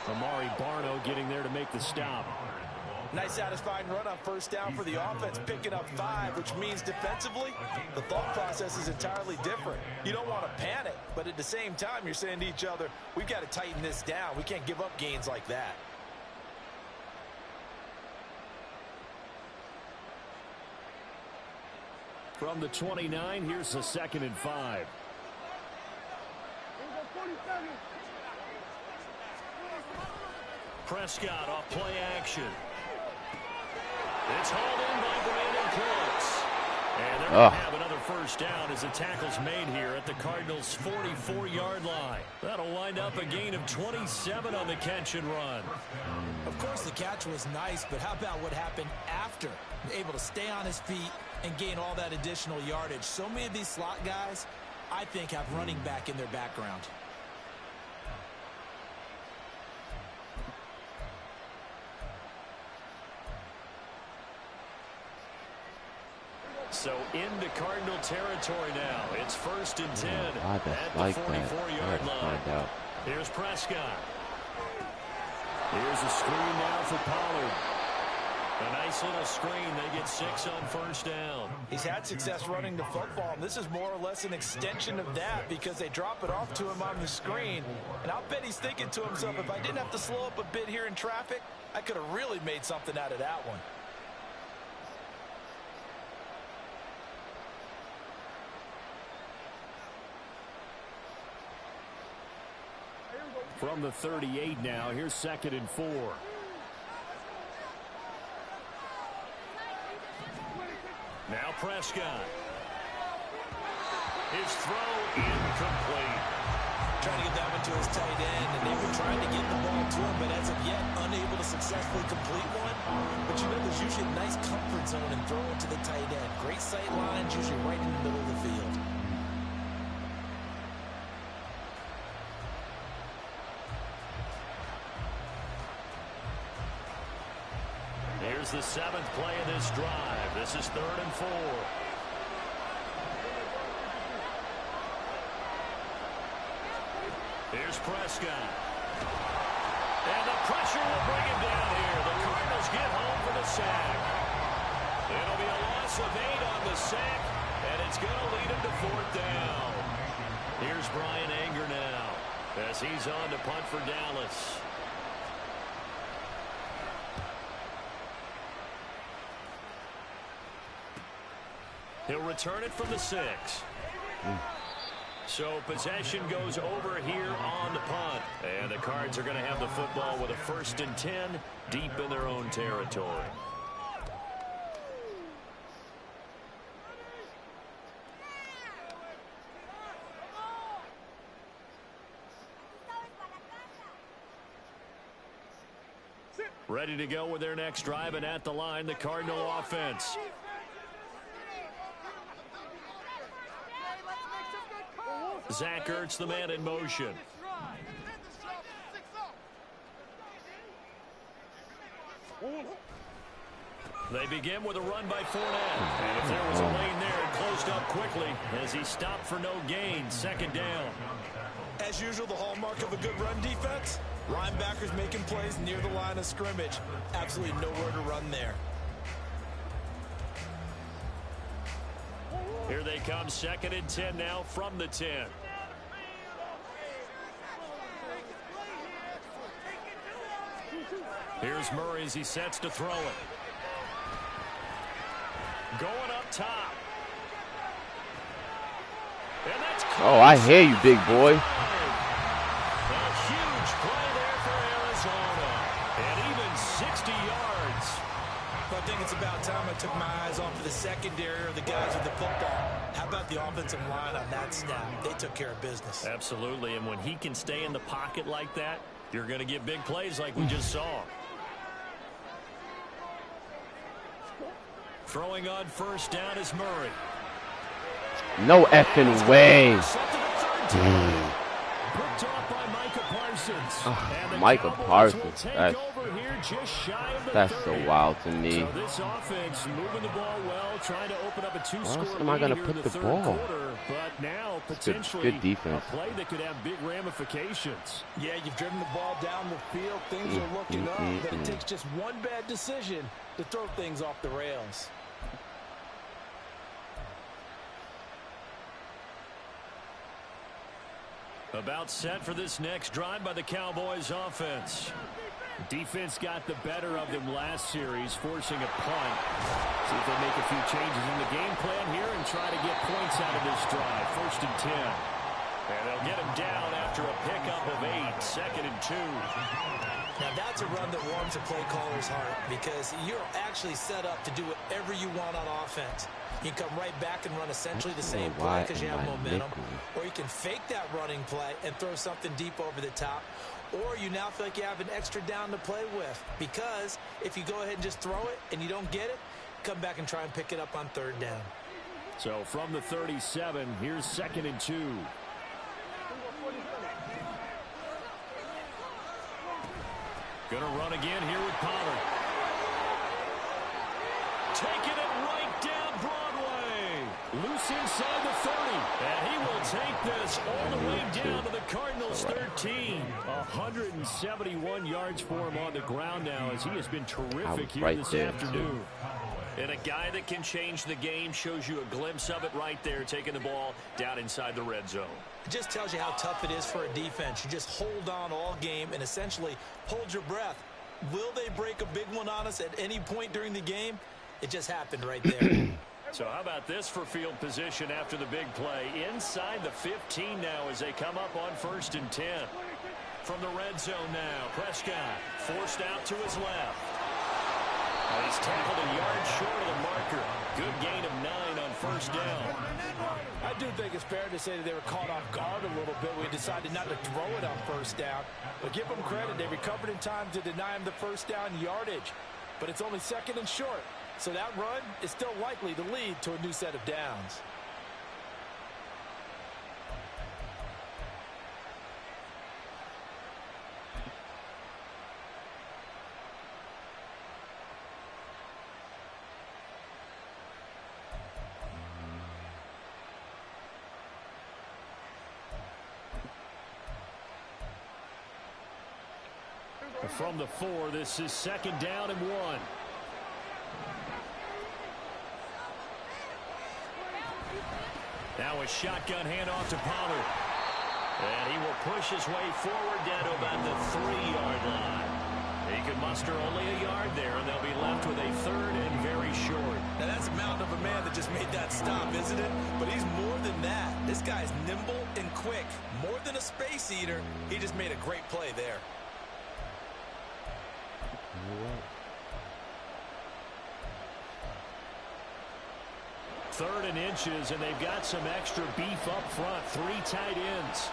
Amari Barno getting there to make the stop. Nice satisfying run on first down for the offense, picking up 5, which means defensively, the thought process is entirely different. You don't want to panic, but at the same time, you're saying to each other, we've got to tighten this down. We can't give up gains like that. From the 29, here's the 2nd and 5. Prescott off play action. It's hauled in by Brandon Cooks. And they're going to have another first down as the tackle's made here at the Cardinals' 44-yard line. That'll wind up a gain of 27 on the catch and run. Of course, the catch was nice, but how about what happened after? Able to stay on his feet and gain all that additional yardage. So many of these slot guys, I think, have running back in their background. So into Cardinal territory now. It's 1st and 10 at the like 44-yard line. Here's Prescott. Here's a screen now for Pollard. A nice little screen. They get 6 on first down. He's had success running the football, and this is more or less an extension of that because they drop it off to him on the screen. And I'll bet he's thinking to himself, if I didn't have to slow up a bit here in traffic, I could have really made something out of that one. From the 38 now, here's 2nd and 4. Now Prescott. His throw incomplete. Trying to get that one to his tight end, and they were trying to get the ball to him, but as of yet, unable to successfully complete one. But you know, there's usually a nice comfort zone in throwing to the tight end. Great sight lines, usually right in the middle of the field. Here's the 7th play of this drive. This is 3rd and 4. Here's Prescott. And the pressure will bring him down here. The Cardinals get home for the sack. It'll be a loss of 8 on the sack, and it's going to lead him to 4th down. Here's Brian Anger now as he's on to punt for Dallas. He'll return it from the 6. So possession goes over here on the punt. And the Cards are going to have the football with a 1st and 10 deep in their own territory. Ready to go with their next drive, and at the line, the Cardinal offense. Zach Ertz, the man in motion. They begin with a run by Fournette. And if there was a lane there, it closed up quickly as he stopped for no gain. 2nd down. As usual, the hallmark of a good run defense, linebackers making plays near the line of scrimmage. Absolutely nowhere to run there. Here they come, 2nd and 10 now from the 10. Here's Murray as he sets to throw it. Going up top. And that's oh, I hear you, big boy. A huge play there for Arizona. And even 60 yards. I think it's about time I took my eyes off of the secondary or the guys with the football. How about the offensive line on that snap? They took care of business. Absolutely, and when he can stay in the pocket like that, you're going to get big plays like we just saw. Throwing on 1st down is Murray. No effing way. Picked off by Micah Parsons. Micah Parsons. That's so wild to me. So this offense moving the ball well, trying to open up a 2-score lead. Am I going to put the ball? Quarter, but now potentially good defense. A play that could have big ramifications. Yeah, you've driven the ball down the field. Things are looking up. But it takes just one bad decision to throw things off the rails. About set for this next drive by the Cowboys offense. Defense got the better of them last series, forcing a punt. See if they make a few changes in the game plan here and try to get points out of this drive. 1st and 10. And they'll get him down after a pickup of 8. 2nd and 2. Now that's a run that warms a play caller's heart because you're actually set up to do whatever you want on offense. You can come right back and run essentially the same play because you have momentum. Or you can fake that running play and throw something deep over the top. Or you now feel like you have an extra down to play with. Because if you go ahead and just throw it and you don't get it, come back and try and pick it up on 3rd down. So from the 37, here's 2nd and 2. Gonna run again here with Pollard. Taking it right down Broadway. Loose Gets inside the 30, and he will take this all the way down to the Cardinals' 13. 171 yards for him on the ground now, as he has been terrific here this afternoon. And a guy that can change the game, shows you a glimpse of it right there, taking the ball down inside the red zone. It just tells you how tough it is for a defense. You just hold on all game and essentially hold your breath. Will they break a big one on us at any point during the game? It just happened right there. So how about this for field position after the big play? Inside the 15 now as they come up on 1st and 10. From the red zone now, Prescott forced out to his left. And he's tackled a yard short of the marker. Good gain of 9 on 1st down. I do think it's fair to say that they were caught off guard a little bit. We decided not to throw it on 1st down. But give them credit. They recovered in time to deny him the 1st down yardage. But it's only 2nd and short. So that run is still likely to lead to a new set of downs. From the 4, this is 2nd down and 1. Now a shotgun handoff to Pollard. And he will push his way forward down to about the 3-yard line. He can muster only a yard there, and they'll be left with a 3rd and very short. Now that's a mountain of a man that just made that stop, isn't it? But he's more than that. This guy's nimble and quick. More than a space eater. He just made a great play there. 3rd and inches, and they've got some extra beef up front. 3 tight ends.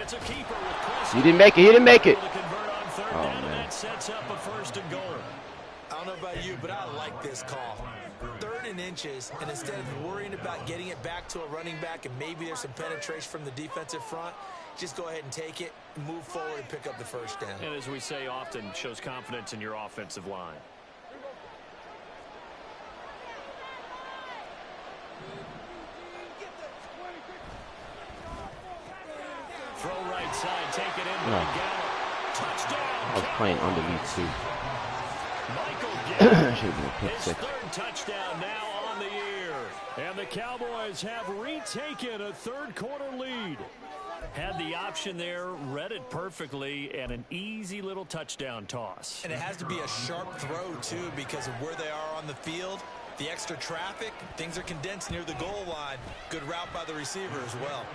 It's a keeper with Prescott. He didn't make it. He didn't make it. To convert on 3rd down, and that sets up a 1st and goal. I don't know about you, but I like this call. 3rd and inches, and instead of worrying about getting it back to a running back and maybe there's some penetration from the defensive front, just go ahead and take it, move forward, and pick up the 1st down. And as we say often, shows confidence in your offensive line. Throw right side, take it in by Gallup. Touchdown. I was playing underneath too. Michael Gallup, Should have been a pick his 6. 3rd touchdown now on the year. And the Cowboys have retaken a 3rd quarter lead. Had the option there, read it perfectly, and an easy little touchdown toss. And it has to be a sharp throw, too, because of where they are on the field. The extra traffic, things are condensed near the goal line. Good route by the receiver as well.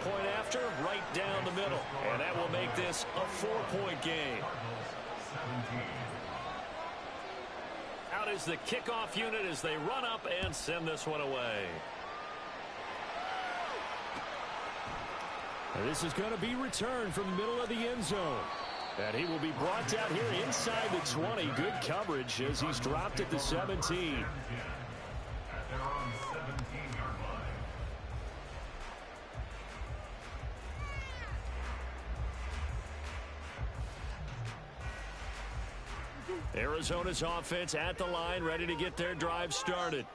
Point after, right down the middle. And that will make this a 4-point game. Out is the kickoff unit as they run up and send this one away. And this is going to be returned from the middle of the end zone. And he will be brought down here inside the 20. Good coverage as he's dropped at the 17. Arizona's offense at the line, ready to get their drive started.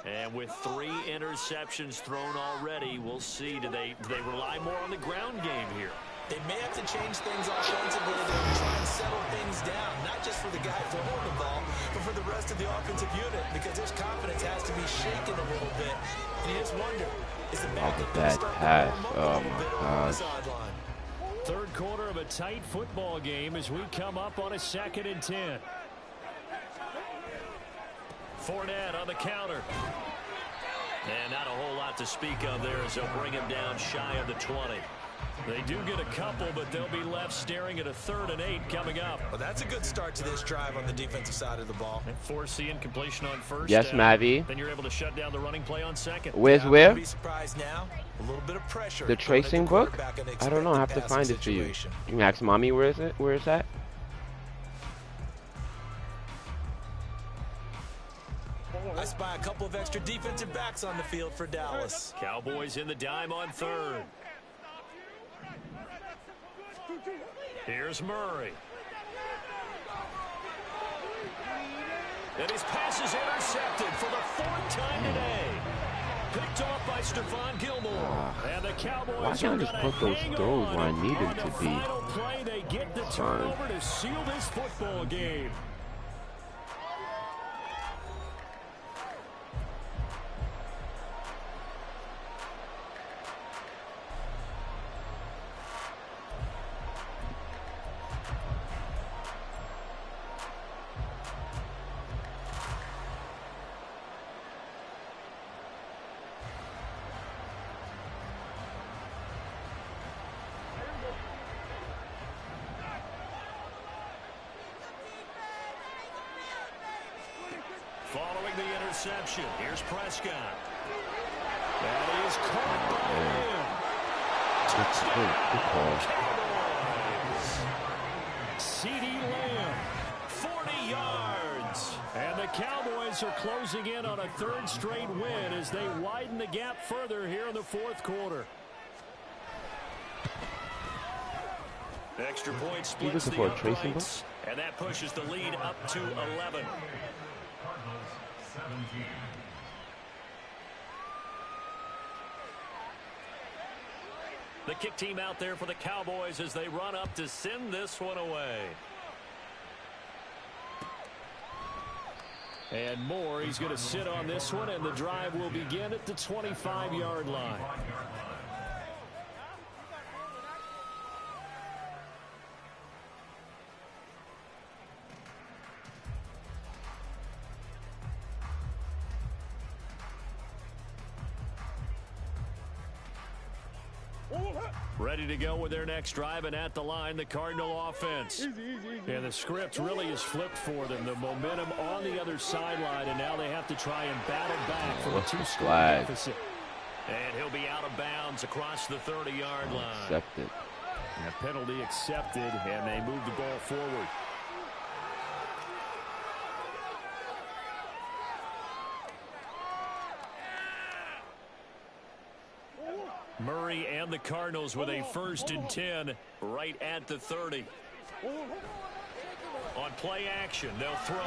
And with 3 interceptions thrown already, we'll see. Do they rely more on the ground game here? They may have to change things offensively to try and settle things down, not just for the guy throwing the ball, but for the rest of the offensive unit, because his confidence has to be shaken a little bit. And you just wonder, is the backup going to start pass. to warm up Oh a little my bit on the gosh. sideline? 3rd quarter of a tight football game as we come up on a 2nd and 10. Fournette on the counter. And not a whole lot to speak of there as they'll bring him down shy of the 20. They do get a couple, but they'll be left staring at a 3rd and 8 coming up. Well, that's a good start to this drive on the defensive side of the ball. And force the incompletion on 1st Yes, down. Mavi. Then you're able to shut down the running play on 2nd. Where's Yeah, where? I'd be surprised now. A little bit of pressure. The coming at tracing book? quarterback in an I don't know. I have to expected find passing it for you. situation. You can ask mommy where is it? Where is that? I spy a couple of extra defensive backs on the field for Dallas. Cowboys in the dime on 3rd. Here's Murray. And his pass is intercepted for the 4th time today. picked off by Stephon Gilmore. And the Cowboys why can't I just put those throws where I need them to be? Final play, they get the turnover to seal this football game. Following the interception, here's Prescott. That is caught by him. Touchdown, Cowboys. CeeDee Lamb, 40 yards. And the Cowboys are closing in on a third straight win as they widen the gap further here in the fourth quarter. Extra point splits the uprights, and that pushes the lead up to 11. The kick team out there for the Cowboys as they run up to send this one away. And Moore, he's going to sit on this one, and the drive will begin at the 25-yard line. Ready to go with their next drive, and at the line, the Cardinal offense. And the script really is flipped for them. The momentum on the other sideline, and now they have to try and battle back from a two-score deficit. And he'll be out of bounds across the 30-yard line. Accepted. And a penalty accepted, and they move the ball forward. Murray and the Cardinals with a 1st and 10 right at the 30. On play action, they'll throw.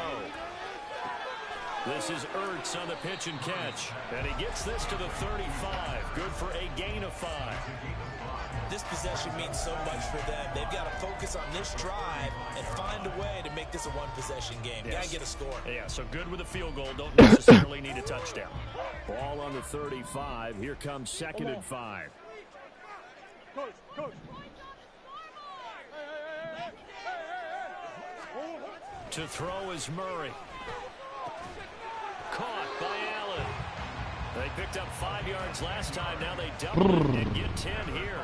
This is Ertz on the pitch and catch. And he gets this to the 35. Good for a gain of 5. This possession means so much for them. They've got to focus on this drive and find a way to make this a one-possession game. Yes. Got to get a score. Yeah, so good with a field goal. Don't necessarily need a touchdown. Ball on the 35. Here comes 2nd and 5. To throw is Murray. Caught by Allen. They picked up 5 yards last time. Now they double it and get 10 here.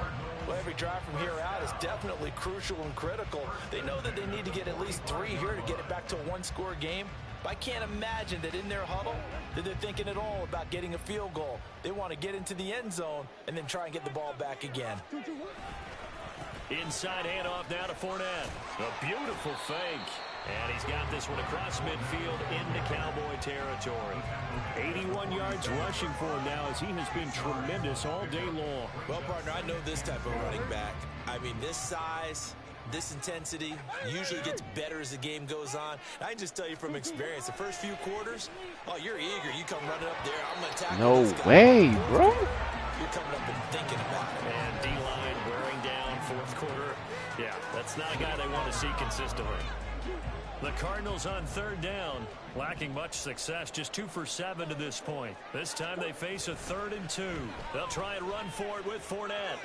Well, every drive from here out is definitely crucial and critical. They know that they need to get at least 3 here to get it back to a one-score game. But I can't imagine that in their huddle that they're thinking at all about getting a field goal. They want to get into the end zone and then try and get the ball back again. Inside handoff now to Fournette. A beautiful fake. And he's got this one across midfield into Cowboy territory. 81 yards rushing for him now as he has been tremendous all day long. Well, partner, I know this type of running back. I mean, this size, this intensity usually gets better as the game goes on. I can just tell you from experience, the first few quarters, oh, you're eager. You come running up there. I'm going to tackle this guy. No way, bro. You're coming up and thinking about it. And D-line wearing down fourth quarter. Yeah, that's not a guy they want to see consistently. The Cardinals on 3rd down, lacking much success, just 2 for 7 to this point. This time they face a 3rd and 2. They'll try and run for it with Fournette.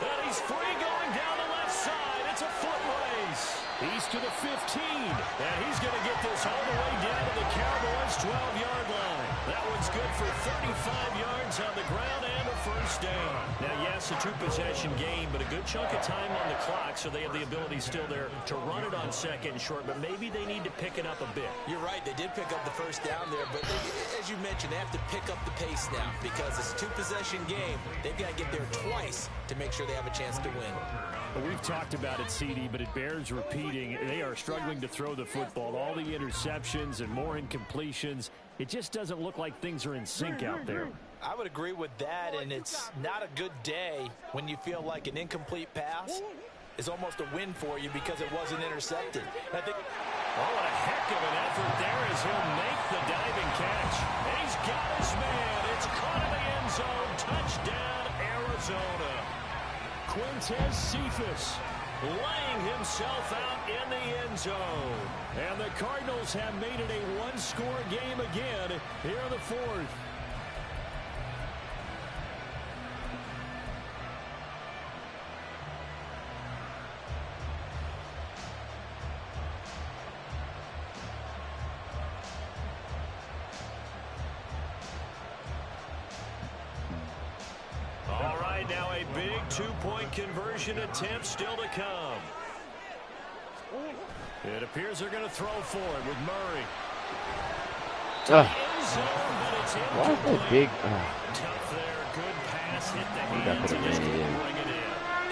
And he's free going down the left side. It's a foot race. He's to the 15. And he's going to get this all the way down to the Cowboys' 12-yard line. That one's good for 35 yards on the ground and a first down. Now, yes, a 2-possession game, but a good chunk of time on the clock, so they have the ability still there to run it on 2nd and short, but maybe they need to pick it up a bit. You're right. They did pick up the first down there, but as you mentioned, they have to pick up the pace now because it's a 2-possession game. They've got to get there twice to make sure they have a chance to win. Well, we've talked about it, CD, but it bears repeating. They are struggling to throw the football. All the interceptions and more incompletions. It just doesn't look like things are in sync out there. I would agree with that, and it's not a good day when you feel like an incomplete pass is almost a win for you because it wasn't intercepted. I think Oh, what a heck of an effort there as he'll make the diving catch. And he's got his man. It's caught in the end zone. Touchdown, Arizona. Quintez Cephas laying himself out in the end zone. And the Cardinals have made it a one-score game again here in the fourth. All right, now a big two-point conversion attempt still to come. It appears they're going to throw for it with Murray. Why is that big? Tough there, good pass, hit the You got hands to and put just it in. couldn't bring it in.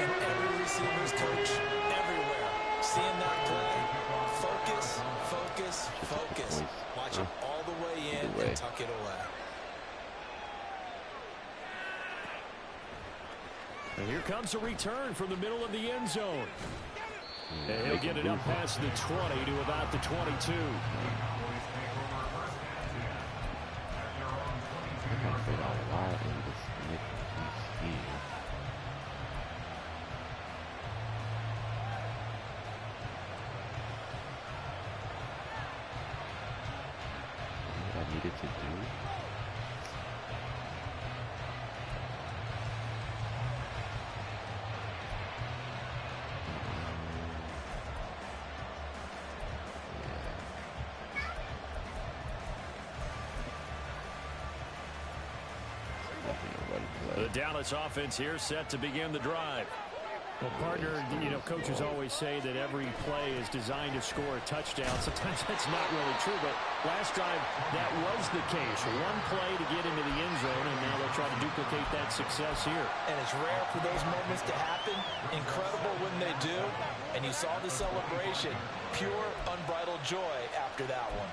And every receiver's coach, everywhere, seeing that play, focus, focus, focus. Watch it all the way in and tuck it away. And here comes a return from the middle of the end zone. And he'll get it up past the 20 to about the 22. What I needed to do. The Dallas offense here set to begin the drive. Well, partner, coaches always say that every play is designed to score a touchdown. Sometimes that's not really true, but last drive, that was the case. One play to get into the end zone, and now they'll try to duplicate that success here. And it's rare for those moments to happen. Incredible when they do. And you saw the celebration. Pure, unbridled joy after that one.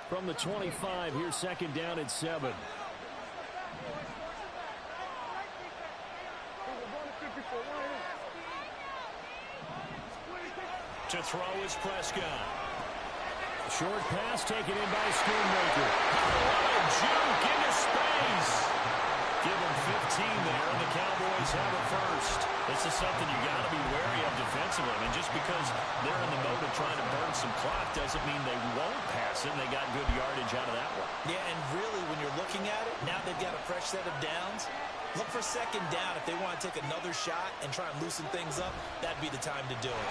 From the 25, here's second down at 7. To throw is Prescott. Short pass taken in by Schoonmaker. What a juke into space. Give him 15 there, and the Cowboys have a first. This is something you got to be wary of defensively. I mean, just because they're in the mode of trying to burn some clock doesn't mean they won't pass it. They got good yardage out of that one. Yeah, and really, when you're looking at it, now they've got a fresh set of downs. Look for second down. If they want to take another shot and try and loosen things up, that'd be the time to do it.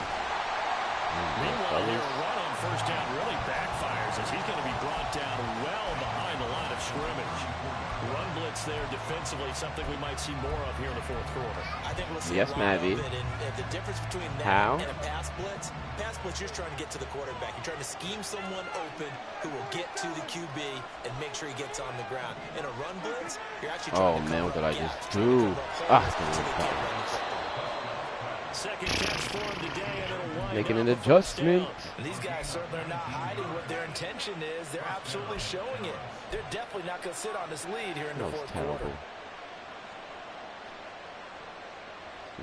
Meanwhile, their run on first down really backfires as he's going to be brought down well behind the line of scrimmage. Run blitz there defensively, something we might see more of here in the fourth quarter. I think we'll see yes, a lot of Maddie. it. And the difference between that How? and a pass blitz, you're trying to get to the quarterback. You're trying to scheme someone open who will get to the QB and make sure he gets on the ground. In a run blitz, you're actually trying to man, what did I gaps, just do? Second catch for him today, and it'll wind Making up an a first adjustment. And these guys certainly are not hiding what their intention is. They're absolutely showing it. They're definitely not going to sit on this lead here in the That was fourth terrible. quarter.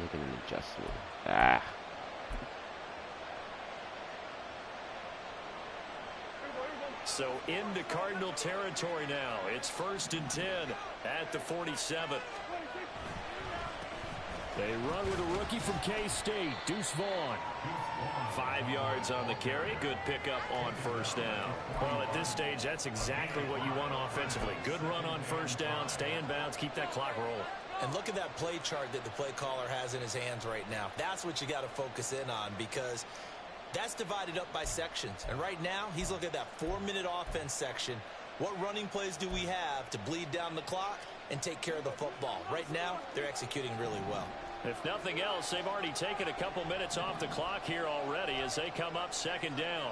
Making an adjustment. So into Cardinal territory now. It's 1st and 10 at the 47. They run with a rookie from K-State, Deuce Vaughn. 5 yards on the carry. Good pickup on first down. Well, at this stage, that's exactly what you want offensively. Good run on first down. Stay in bounds. Keep that clock rolling. And look at that play chart that the play caller has in his hands right now. That's what you got to focus in on, because that's divided up by sections. And right now, he's looking at that 4-minute offense section. What running plays do we have to bleed down the clock and take care of the football? Right now, they're executing really well. If nothing else, they've already taken a couple minutes off the clock here already as they come up second down.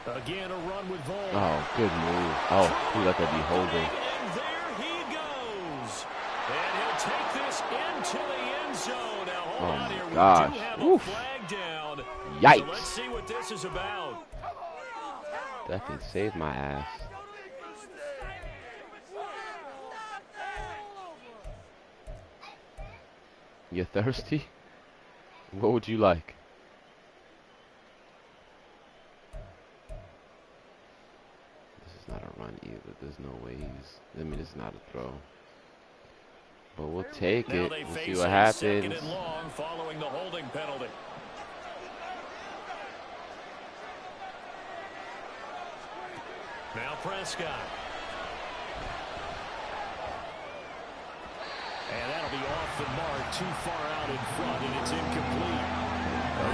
Again, a run with Vaughn. Oh, good move. Oh, he let that be holding. there he goes. And he'll take this into the end zone. Now, hold on here. We do have a flag down. Yikes. So let's see what this is about. That can save my ass. You thirsty? What would you like? This is not a run either. There's no way he's... I mean, it's not a throw. But we'll take it. We'll see what happens. Second and long following the holding penalty. Now Prescott. And that'll be off the mark, too far out in front, and it's incomplete.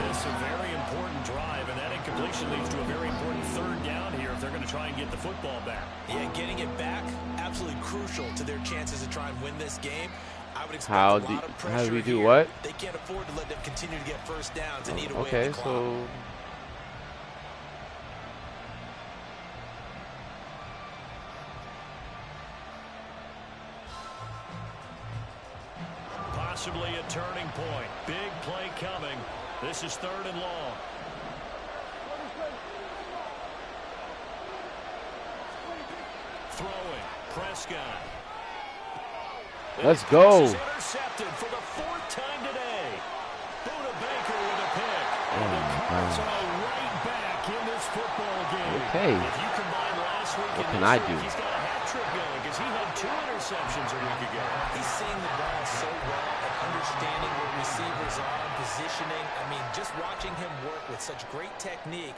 This is a very important drive, and that incompletion leads to a very important third down here if they're going to try and get the football back. Yeah, getting it back, absolutely crucial to their chances to try and win this game. I would expect how a lot of pressure how do we do here. what? They can't afford to let them continue to get first downs and eat away okay, at the clock. so... Possibly a turning point. Big play coming. This is third and long. Throwing. Prescott. Let's go. This is intercepted for the fourth time today. Buda Baker with a pick. And the Cards are right back in this football game. Okay. If you combine last week What and can this I week, do? he's got a hat trick going because he had 2 interceptions a week ago. He's seeing the ball so well and understanding where receivers are and positioning. I mean, just watching him work with such great technique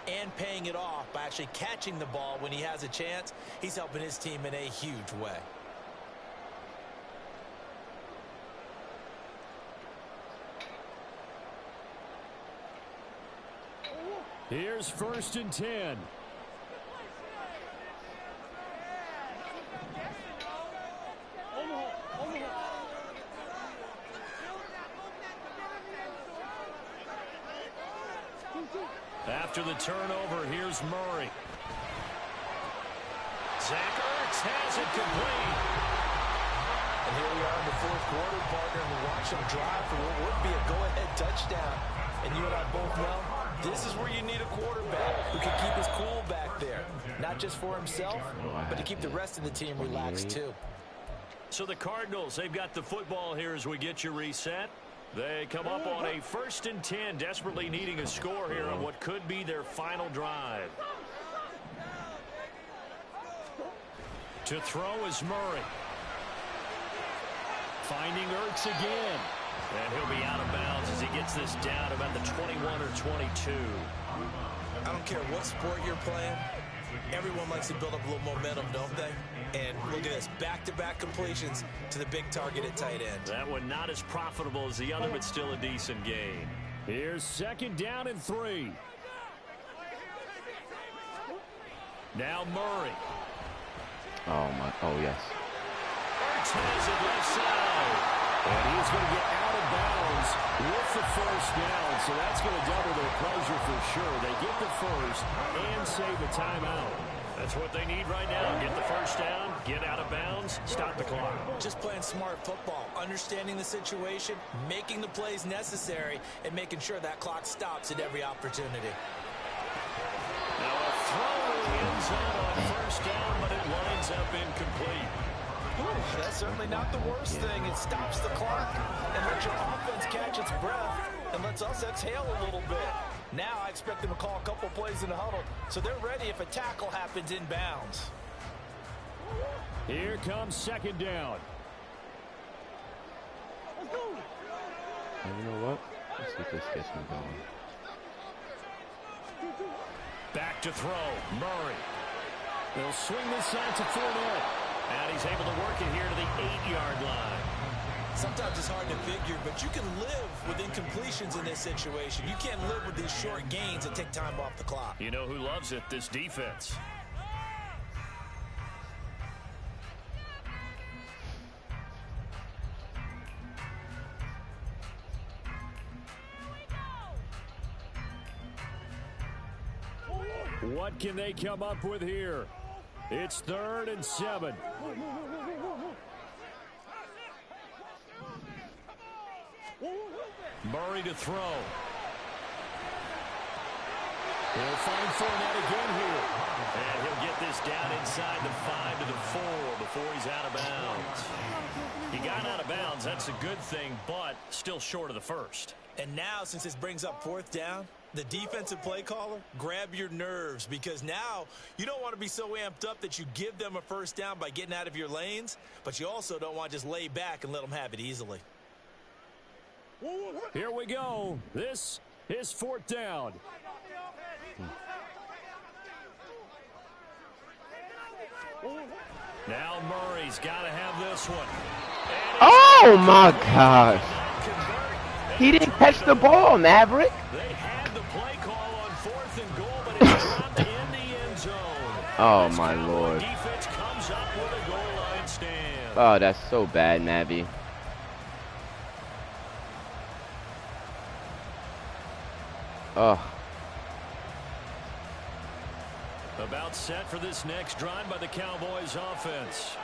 and paying it off by actually catching the ball when he has a chance, he's helping his team in a huge way. Here's first and 10. After the turnover, here's Murray. Zach Ertz has it complete. And here we are in the fourth quarter, partner, and we watch them drive for what would be a go-ahead touchdown. And you and I both know this is where you need a quarterback who can keep his cool back there. Not just for himself, but to keep the rest of the team relaxed too. So the Cardinals, they've got the football here as we get you reset. They come up on a first and 10, desperately needing a score here on what could be their final drive. To throw is Murray. Finding Ertz again. And he'll be out of bounds as he gets this down about the 21 or 22. I don't care what sport you're playing. Everyone likes to build up a little momentum, don't they? And look at this, back-to-back completions to the big target at tight end. That one not as profitable as the other, but still a decent gain. Here's second down and 3. Now Murray. Oh yes. Ertz has it left side. And he's going to get out of bounds with the first down. So that's going to double their pleasure for sure. They get the first and save a timeout. That's what they need right now. Get the first down, get out of bounds, stop the clock. Just playing smart football, understanding the situation, making the plays necessary, and making sure that clock stops at every opportunity. Now a throw in the end zone on first down, but it winds up incomplete. Ooh, that's certainly not the worst thing. It stops the clock and lets your offense catch its breath and lets us exhale a little bit. Now I expect them to call a couple plays in the huddle so they're ready if a tackle happens inbounds. Here comes second down. And you know what? Let's see if this gets me going. Back to throw. Murray. They'll swing this out to Fournette. And he's able to work it here to the 8-yard line. Sometimes it's hard to figure, but you can live with incompletions in this situation. You can't live with these short gains that take time off the clock. You know who loves it? This defense. What can they come up with here? It's 3rd and 7. Murray to throw. He'll find Fournette again here. And he'll get this down inside the 5 to the 4 before he's out of bounds. He got out of bounds. That's a good thing, but still short of the first. And now, since this brings up 4th down, the defensive play caller, grab your nerves, because now you don't want to be so amped up that you give them a first down by getting out of your lanes, but you also don't want to just lay back and let them have it easily. Here we go. This is 4th down. Now Murray's got to have this one. Oh, my gosh. He didn't catch the ball, Maverick. They had the play call on 4th and goal, but it's dropped in the end zone. Oh, my Lord. Defense comes up with a goal line stand. Oh, that's so bad, Mavy. Oh. About set for this next drive by the Cowboys offense.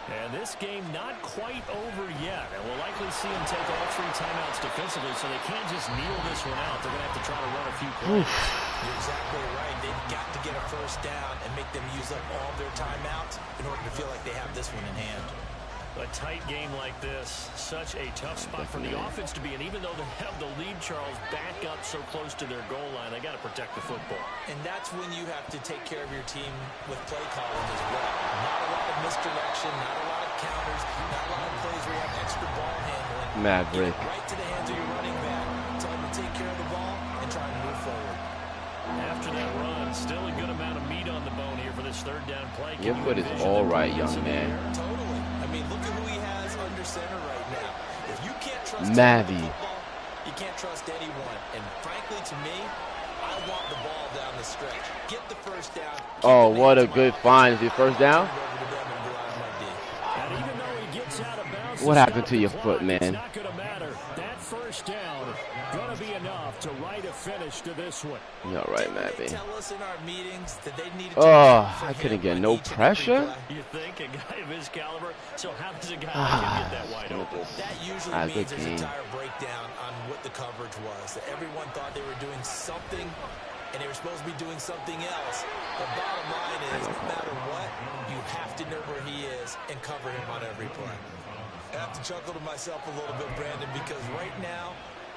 And this game not quite over yet. And we'll likely see them take all 3 timeouts defensively, so they can't just kneel this one out. They're going to have to try to run a few plays. You're exactly right. They've got to get a first down and make them use up all their timeouts in order to feel like they have this one in hand. A tight game like this, such a tough spot for the offense to be in. Even though they have the lead, Charles, back up so close to their goal line, they got to protect the football. And that's when you have to take care of your team with play calling as well. Not a lot of misdirection, not a lot of counters, not a lot of plays where you have extra ball handling. Maverick. Get right to the hands of your running back, tell him to take care of the ball, and try to move forward. After that run, still a good amount of meat on the bone here for this 3rd down play. Your foot is all right, young man. Totally. I mean, look at who he has under center right now. If you can't trust Mavy. football, you can't trust anyone. And frankly, to me, I want the ball down the stretch. Get the first down. Oh, what a good find. Is it first down? And even though he gets out of bounds, What happened to your foot, man? It's not going to matter. That first down going to be enough to write a finish to this one. You're right, Mavy. Tell us in our meetings that they needed Oh, I couldn't get no pressure. You think a guy of his caliber? So how does a guy like him get that wide open? That usually means there's a tire breakdown on what the coverage was. That everyone thought they were doing something, and they were supposed to be doing something else. The bottom line is, no matter what, you have to know where he is and cover him on every play. I have to chuckle to myself a little bit, Brandon, because right now,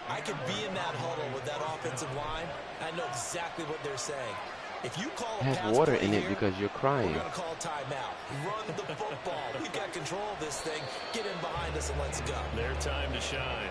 I could be in that huddle with that offensive line. I know exactly what they're saying. If you call a It has water in it because you're crying. we're going to call timeout. Run the football. We've got control of this thing. Get in behind us and let's go. Their time to shine.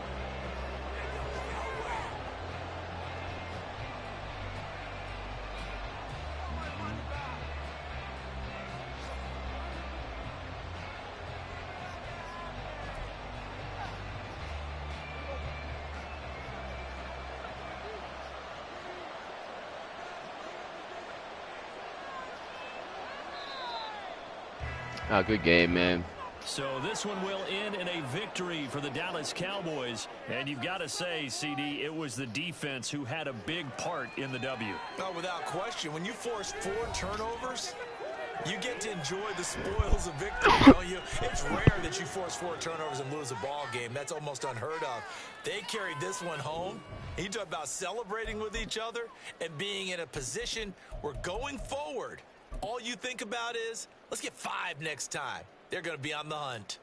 Oh, good game, man. So this one will end in a victory for the Dallas Cowboys. And you've got to say, CD, it was the defense who had a big part in the W. No, without question. When you force 4 turnovers, you get to enjoy the spoils of victory, don't you? It's rare that you force 4 turnovers and lose a ball game. That's almost unheard of. They carried this one home. You talk about celebrating with each other and being in a position where going forward, all you think about is, let's get 5 next time. They're going to be on the hunt.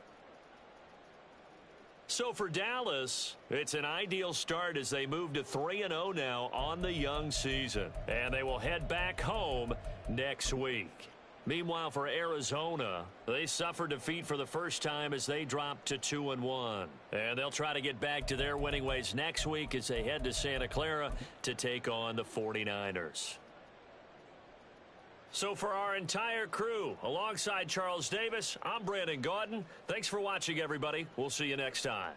So for Dallas, it's an ideal start as they move to 3-0 now on the young season. And they will head back home next week. Meanwhile, for Arizona, they suffered defeat for the first time as they dropped to 2-1. And they'll try to get back to their winning ways next week as they head to Santa Clara to take on the 49ers. So for our entire crew, alongside Charles Davis, I'm Brandon Gaudin. Thanks for watching, everybody. We'll see you next time.